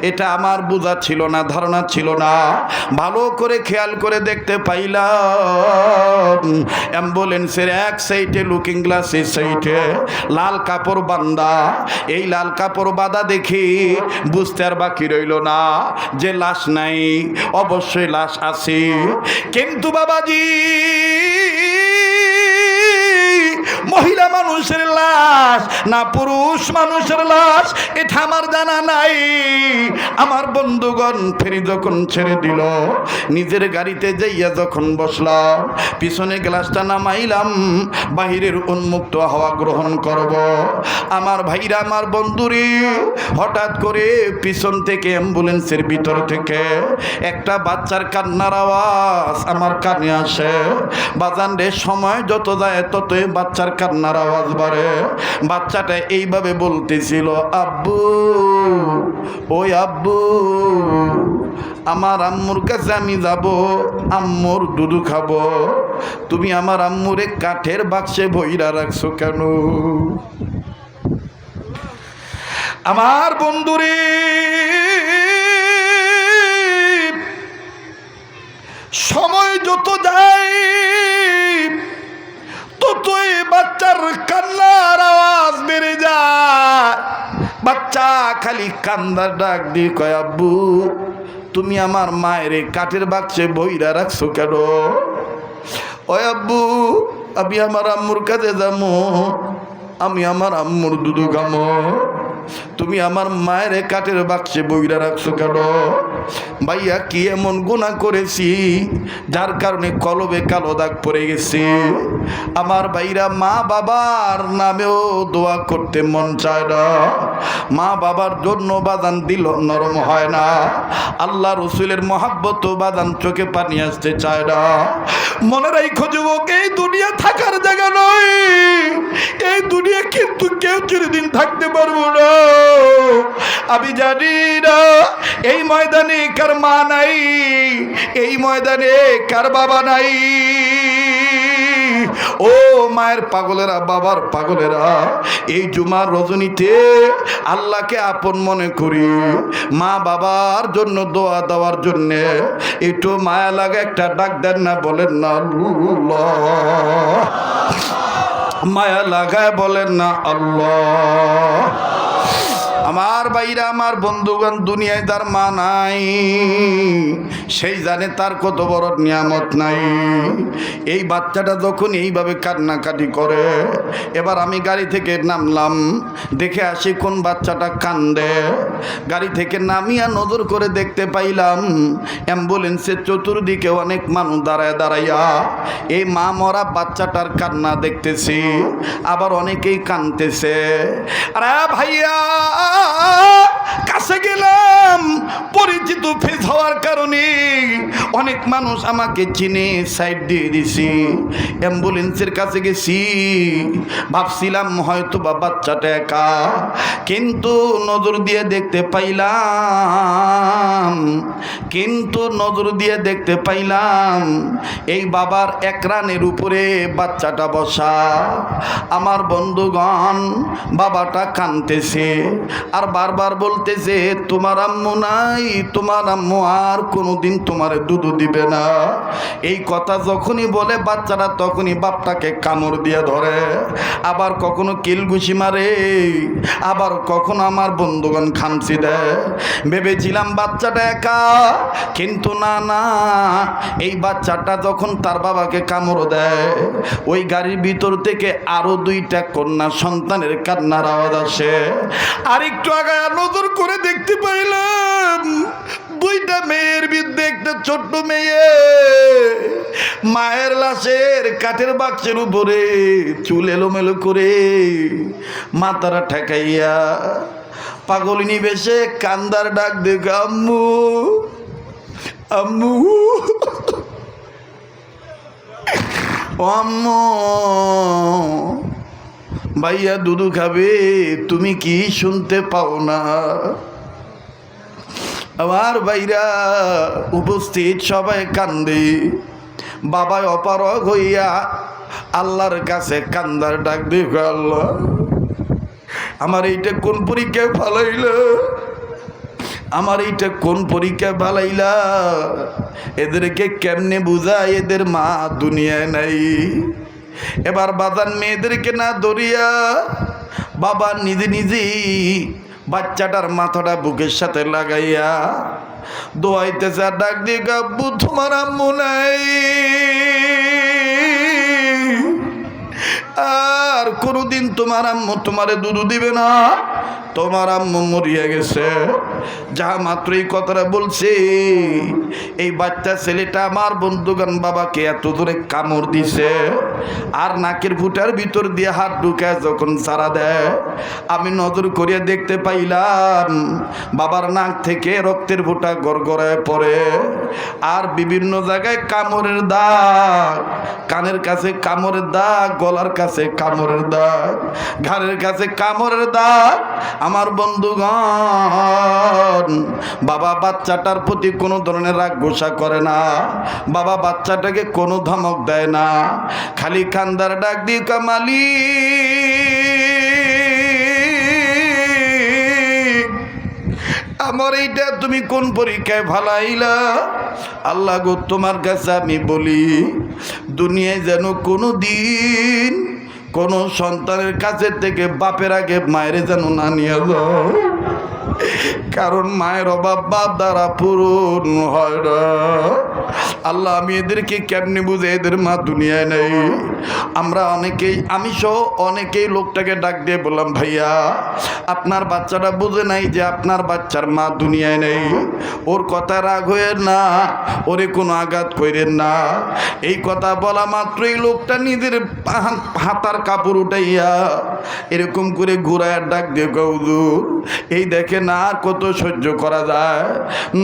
এটা আমার বোঝা ছিল না, ধারণা ছিল না। ভালো করে খেয়াল করে দেখতে পাইলাম অ্যাম্বুলেন্সের এক সাইডে লুকিং গ্লাসের সাইডে লাল কাপড় বাঁধা। এই লাল কাপড় বাঁধা দেখি বুঝতে আর বাকি রইল না যে লাশ নাই, অবশ্যই লাশ আছে। কিন্তু বাবাজি মহিলা মানুষের লাশ না পুরুষ মানুষের লাশ এটা আমার জানা নাই। আমার বন্ধুগণ ফেরি যখন ছেড়ে দিল, নিজের গাড়িতে যাইয়া যখন বসলাম, পিছনে গ্লাসটা নামাইলাম, বাহিরের উন্মুক্ত হাওয়া গ্রহণ করব। আমার ভাইরা, আমার বন্ধুরে, হঠাৎ করে পিছন থেকে অ্যাম্বুলেন্সের ভিতর থেকে একটা বাচ্চার কান্নার আওয়াজ আমার কানে আসে। বাজান রে, সময় যত যায় ততই বাচ্চার কান্নার আওয়াজ বাড়ে। বাচ্চাটা এইভাবে বলতেছিল, আব্বু, ওই আব্বু, আমার আম্মুর কাছে আমি যাব, আম্মুর দুধু খাবো, তুমি আমার আম্মুরে কাঠের বাক্সে ভইরা রাখছো কেন? আমার বন্ধুরে, সময় যত যায় ততই বাচ্চার কান্নার আওয়াজ বেড়ে যায়। বাচ্চা খালি কান্দার ডাক দিয়ে কয়, আব্বু, তুমি আমার মায়ের কাঠের বাক্সে ভইরা রাখছো কেন? ওই আব্বু, আমি আমার আম্মুর কাছে যাবো, আমি আমার আম্মুর দুধু খামো, তুমি আমার মায়ের কাঠের বাক্সে বইরা রাখছো কেন? ভাইয়া, কি এমন গুনাহ করেছি যার কারণে কলবে কালো দাগ পড়ে গেছে? আমার ভাইরা, মা বাবার নামেও দোয়া করতে মন চায় না। মা বাবার জন্য বাদান দিল নরম হয় না। আল্লাহ রসুলের মহাব্বত বাদান চোখে পানি আসতে চায় না। মনে রাখো যুবক, এই দুনিয়া থাকার জায়গা নয়। এই দুনিয়া কিন্তু কেউ চিরদিন থাকতে পারবো না। আমি জানি না এই ময়দানে কার মা নাই, এই ময়দানে কার বাবা নাই। ও মায়ের পাগলেরা, বাবার পাগলেরা, এই জুমার রজনীতে আল্লাহকে আপন মনে করি। মা বাবার জন্য দোয়া দেওয়ার জন্য একটু মায়া লাগে, একটা ডাক দেন না, বলেন না আল্লাহ। মায়া লাগায় বলেন না আল্লাহ। আমার ভাইরা, আমার বন্ধুগণ, দুনিয়ায় তার মা নাই, সেই জানে তার কত বড় নিয়ামত নাই। এই বাচ্চাটা যখন এইভাবে কান্নাকাটি করে, এবার আমি গাড়ি থেকে নামলাম, দেখে আসি কোন বাচ্চাটা কান্দে। গাড়ি থেকে নামিয়া নজর করে দেখতে পাইলাম অ্যাম্বুলেন্সের চতুর্দিকে অনেক মানুষ দাঁড়ায় দাঁড়াইয়া এই মা মরা বাচ্চাটার কান্না দেখতেছি, আবার অনেকেই কাঁদতেছে। আরে ভাইয়া, কাছে গেলাম, পরিচিত ফেস হওয়ার কারণে অনেক মানুষ আমাকে চিনে সাইড দিয়ে দিছি। অ্যাম্বুলেন্সের কাছে গেছি, ভাবছিলাম হয়তো বা বাচ্চাটা একা, কিন্তু নজর দিয়ে দেখতে পাইলাম এই বাবার একরানের উপরে বাচ্চাটা বসা। আমার বন্ধুগণ, বাবাটা কাঁদতেছে আর বারবার বলতেছে, তোমার আম্মু নাই, তোমার আম্মু আর কোনোদিন তোমার দুধ দিবে না। এই কথা যখনই বলে বাচ্চাটা, তখনই বাপটাকে কামড় দিয়ে ধরে, আবার কখনো কিলঘুষি মারে, আবার কখনো আমার বন্ধুগণ খামচি দেয়। ভেবেছিলাম বাচ্চাটা একা, কিন্তু না না, এই বাচ্চাটা যখন তার বাবাকে কামড় দেয়, ওই গাড়ির ভিতর থেকে আরো দুইটা কন্যা সন্তানের কান্নার আওয়াজ আসে। আর একটু আগে নজর করে দেখতে পাইলাম দুইটা মেয়ের বিরুদ্ধে একটা ছোট্ট মেয়ে মায়ের লাশের কাঠের বাক্সের উপরে চুল এলোমেলো করে মাথাটা ঠেকাইয়া পাগলিনী বেশে কান্দার ডাক দেখ, আম্মু, আম্মু, আম্মু, ভাইয়া দুধু খাবে, তুমি কি শুনতে পাও না? আমার ভাইরা উপস্থিত সবাই কান্দে। বাবা অপারগ হইয়া আল্লাহর কাছে কান্দার ডাক দেখ, আল্লাহ, আমার এইটা কোন পরীক্ষায় ফালাইল, আমার এইটা কোন পরীক্ষায় ফালাইলা? এদেরকে কেমনে বুঝায় এদের মা দুনিয়ায় নাই? এবার বাজান মেয়েদেরকে না ধরিয়া বাবা নিজে নিজেই বাচ্চাটার মাথাটা বুকের সাথে লাগাইয়া দোয়াইতেছে আর ডাক দিয়ে, আব্বু, তোমার আম্মু নাই, আর কোনোদিন তোমার আম্মু তোমারে দুধ দিবে না, তোমার আম্মু মরিয়া গেছে। যা মাত্র এই কথাটা বলছে, এই বাচ্চা ছেলেটা আমার বন্ধুগান বাবাকে এত দূরে কামড় দিছে, আর নাকের ফুটার ভিতর দিয়ে হাত ঢুকায় যখন সারা দেয়, আমি নজর করিয়া দেখতে পাইলাম বাবার নাক থেকে রক্তের ফুটা গড়গড়ায় পড়ে, আর বিভিন্ন জায়গায় কামড়ের দাগ, কানের কাছে কামড়ের দাগ, গলার কাছে কামড়ের দাগ, ঘাড়ের কাছে কামড়ের দাগ। আমার বন্ধুগণ, বাবা বাচ্চাটার প্রতি কোনো ধরনের রাগ গোসা করে না, বাবা বাচ্চাটাকে কোনো ধমক দেয় না, খালি কান্দার ডাক দিয়ে কামালি আমার এইটা তুমি কোন পরীক্ষায় ভালাইলা? আল্লাহ গো, তোমার কাছে আমি বলি, দুনিয়ায় যেন কোনো দিন কোনো সন্তানের কাছে থেকে বাপের আগে মায়ের যেন না নিয়ে যাও, কারণ মায়ের অভাব বাপ দ্বারা পূরণ হয় না। আল্লাহ, আমি এদেরকে কেমনি বুঝে, এদের মা দুনিয়ায় নেই। আমরা অনেকেই, আমি সহ অনেকেই লোকটাকে ডাক দিয়ে বললাম, ভাইয়া আপনার বাচ্চাটা বুঝে নাই যে আপনার বাচ্চার মা দুনিয়ায় নেই, ওর কথা রাগ হয়ে না, ওরে কোনো আঘাত করেন না। এই কথা বলা মাত্রই লোকটা নিজের হাতার কাপড় উঠাইয়া এরকম করে ঘুরায় ডাক দিয়ে, হুজুর এই দেখে না আর কত সহ্য করা যায়,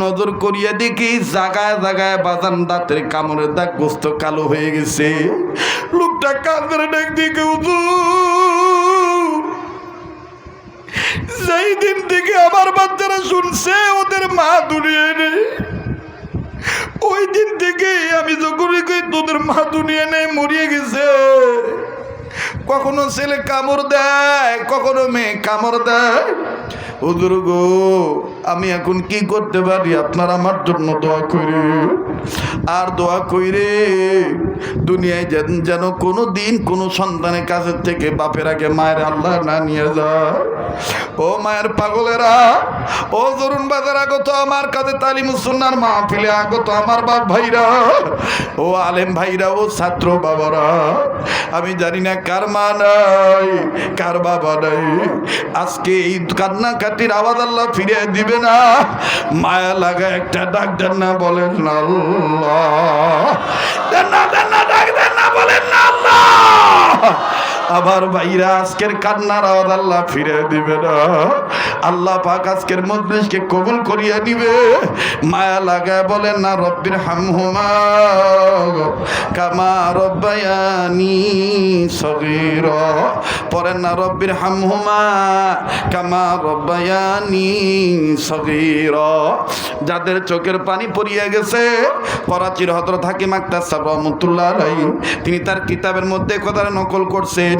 নজর করিয়া দেখি জাগায় জাগায় বাজান দাঁতের কামড়ের দাগ, গোস্ত কালো হয়ে গেছে। লোকটা কাঁদরে ডাক দিয়ে, হুজুর যেই দিন থেকে আমার বাচ্চারা শুনছে ওদের মা দুনিয়ায় নেই, ওই দিন থেকে আমি যখনই কই তোদের মা দুনিয়া নেই, মরিয়ে গেছে। কখনো ছেলে কামড় দেয়, কখনো মেয়ে কামড় দেয়। হুজুর গো, আমি এখন কি করতে পারি? আপনার আমার জন্য দোয়া করি, আর দোয়া কইরে দুনিয়ায় যেন কোনো দিন কোনো সন্তানের কাছে থেকে বাপের আগে মায়ের আল্লাহ না নিয়ে যায়। ও মায়ের পাগলেরা, ও জরুন বাজার আগত আমার কাছে তালিমুসুন্নাহর মাহফিলে আগত আমার বাপ ভাইরা, ও আলেম ভাইরা, ও ছাত্র বাবারা, আমি জানি না কার মা নাই, কার বাবা নাই। আজকে এই কান্নাকাটির আওয়াজ আল্লাহ ফিরে দিবে না। মায়া লাগা একটা ডাক দেন না, বলেন না আল্লাহ, দেন না, দেন না, ডাক দেন না, বলেন না আল্লাহ। আবার ভাইরা, আজকের কান্নার আওয়াজ আল্লাহ ফিরে দিবে না। আল্লাহ পাক আজকের মজলিসকে কবুল করিয়া দিবে। মায়া লাগায় বলেন না, রব্বির হামহুমা কামা রব্বায়ানি সগীরা, পড়েন না, রব্বির হামহুমা কামা রব্বায়ানি সগীরা। যাদের চোখের পানি পড়িয়া গেছে, করাচির হযরত হাকিম আক্তার সাহেব রহমাতুল্লাহ আলাইহি, তিনি তার কিতাবের মধ্যে কথাটা নকল করছেন।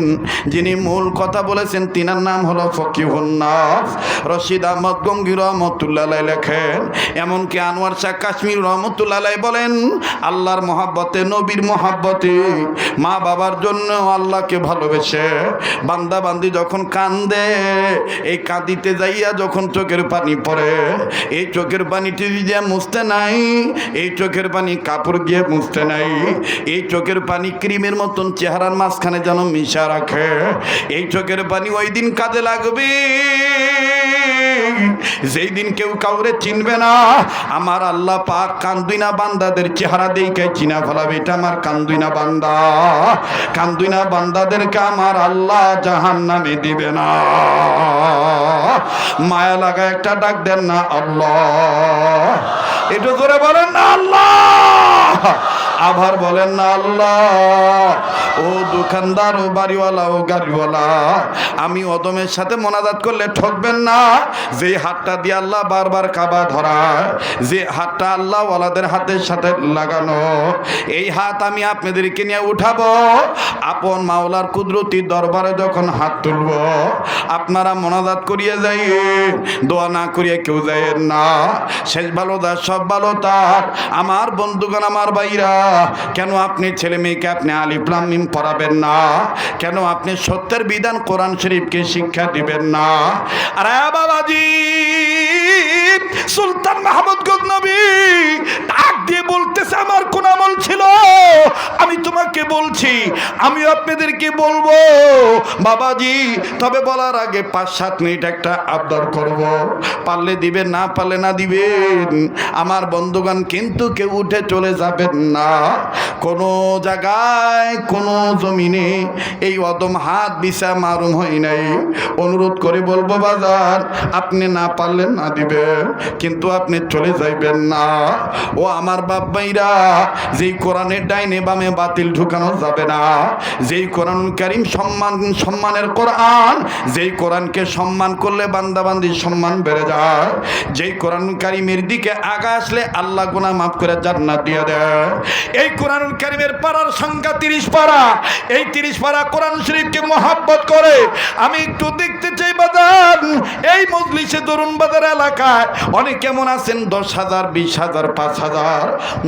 যিনি মূল কথা বলেছেন তিনার নাম হলো ফকিহুন নাস রশিদ আহমদ গঙ্গি রহমতুল্লাহ আলাইহি লেখেন। এমনকি আনোয়ার শাহ কাশ্মীর রহমতুল্লাহ আলাইহি বলেন, আল্লাহর মহাব্বতে, নবীর মহাব্বতে, মা বাবার জন্য আল্লাহকে ভালোবেসে বান্দা বান্দি যখন কান্দে, এই কাঁদিতে যাইয়া যখন চোখের পানি পড়ে, এই চোখের পানিটি দিয়ে মুছতে নাই, এই চোখের পানি কাপড় দিয়ে মুছতে নাই, এই চোখের পানি ক্রিমের মতন চেহারার মাঝখানে যেন মিশা রাখে। এই চোখের পানি ওই দিন কাজে লাগবে যেই দিন কেউ কাউরে চিনবে না। আমার আল্লাহ পাক কান্দুইনা বান্দাদের চেহারা দেখে চিনা ফেলাবে, এটা আমার কান্দুইনা বান্দা। কান্দুইনা বান্দাদেরকে আমার আল্লাহ জাহান্নামে দিবে না। মায়া লাগা একটা ডাক দেন না আল্লাহ, একটু জোরে বলেন না আল্লাহ, আবার বলেন না আল্লাহ। ও দোকানদার, ও বাড়িওয়ালা, ও গাড়িওয়ালা, আমি অদমের সাথে মোনাজাত করলে ঠকবেন না। যে হাতটা দিয়ে আল্লাহ বারবার কাবা ধরা, যে হাতটা আল্লাহ ওয়ালাদের হাতের সাথে লাগানো, এই হাত আমি আপনাদেরকে নিয়ে উঠাবো। আপন মাওলার কুদরতি দরবারে যখন হাত তুলব, আপনারা মোনাজাত করিয়ে যাইয়েন, দোয়া না করিয়ে কেউ যাইয়েন না। শেষ ভালো তার, সব ভালো তার। আমার বন্ধুগণ, আমার ভাইরা, কেন আপনি ছেলে মেয়েকে আপনি আলিফ লাম মিম পড়াবেন না? কেন আপনি সত্যের বিধান কোরআন শরীফকে শিক্ষা দিবেন না? আরে বাবাজি, সুলতান মাহমুদ গজনবী ডাক দিয়ে বলতেছে, আমার কোন আমল ছিল আমি তোমাকে বলছি, আমিও আপনাদেরকে বলবো বাবাজি। তবে বলার আগে 5-7 মিনিট একটা আবদার করব, পারলে দিবেন, না পারলে না দিবেন। আমার বন্ধুগণ, কিন্তু কেউ উঠে চলে যাবেন না। কোনো জায়গায় কোনো জমিনে এই অদম হাত বিছা মারুম হয় নাই। অনুরোধ করে বলবো বাজার, আপনি না পারলেন না দিবেন, কিন্তু আপনি চলে যাইবেন না। ও আমার বাপ ভাইরা, যেই কোরআনের ডাইনে বামে বাতিল ঢুকানো যাবে না, যেই কোরআন কারীম সম্মানের কোরআন, যেই কোরআনকে সম্মান করলে বান্দাবান্দির সম্মান বেড়ে যায়, যেই কোরআন কারীমের দিকে আগা আসলে আল্লাহ গুনাহ মাফ করে জান্নাত দিয়ে দেয়। এই কোরআন কারীমের পারার সংখ্যা 30 পারা। এই 30 পারা কোরআন শরীফকে মহব্বত করে আমি একটু দেখতে চাই বাজার। এই মজলিসে দরুন বাজার এলাকায় অনেক কেমন আছেন, 10,000, 20,000, 5,000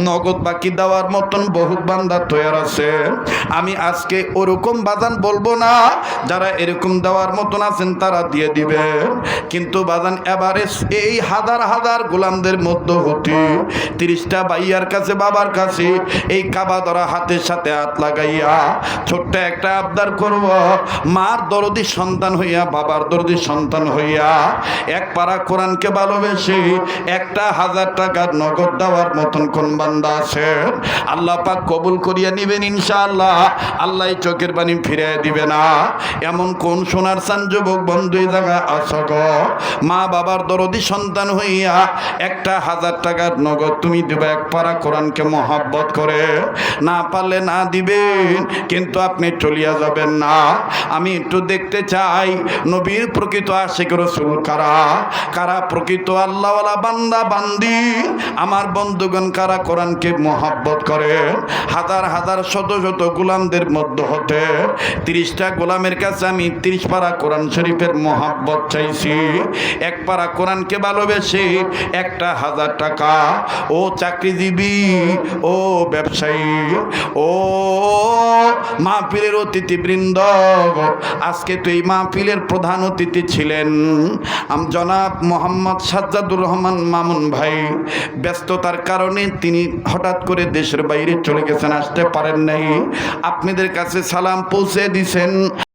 নগদ বাকি দেওয়ার মতন বহুত বান্দা তৈরি আছে। আমি আজকে ওরকম বাজান বলবো না, যারা এরকম দেওয়ার মতন আছেন তারা দিয়ে দিবেন। কিন্তু বাজান এবারে এই হাজার হাজার গোলামদের মধ্যে হতে 30টা ভাইয়ার কাছে, বাবার কাছে এই কাবা ধরা হাতের সাথে হাত লাগাইয়া ছোট্ট একটা আবদার করব। মার দরদি সন্তান হইয়া, বাবার দরদি সন্তান হইয়া এক পারা কোরআনকে ভালোবেসে 1,000 টাকার নগদ দেওয়ার মতন কোন বান্দা আছে? আল্লাহ পাক কবুল করিয়া নিবেন ইনশাআল্লাহ। আল্লাহ চোখের পানি ফিরে দিবে না। এমন কোন সোনার চান যুবক বন্ধু এই জায়গায় আছো গো? মা বাবার দরদি সন্তান হইয়া 1,000 টাকার নগদ তুমি দিবে এক পারা কোরআনকে মহব্বত করে। না পারলে না দিবেন, কিন্তু আপনি চলিয়া যাবেন না। আমি একটু দেখতে চাই নবীর প্রকৃত আশিক রাসূল কারা, কারা প্রকৃত আল্লাহওয়ালা বান্দা বান্দি। আমার বন্ধুগণ, কারা কোরআনকে মহব্বত করে? হাজার হাজার শত শত গোলামদের মধ্যে হতে 30টা গোলামের কাছে আমি 30 পারা কোরআন শরীফের মহব্বত চাইছি। এক পারা কোরআনকে ভালোবেসে 1,000 টাকা। ও চাকরিজীবী, ও ব্যবসায়ী, ও মাহফিলের অতিথিবৃন্দ, আজকে তো এই মাহফিলের প্রধান অতিথি ছিলেন জনাব মোহাম্মদ সাজ্জাদুর রহমান মামুন ভাই। ব্যস্ততার কারণে তিনি হঠাৎ করে দেশের বাইরে চলে গেছেন, আসতে পারেন নাই। আপনাদের কাছে সালাম পৌঁছে দিছেন।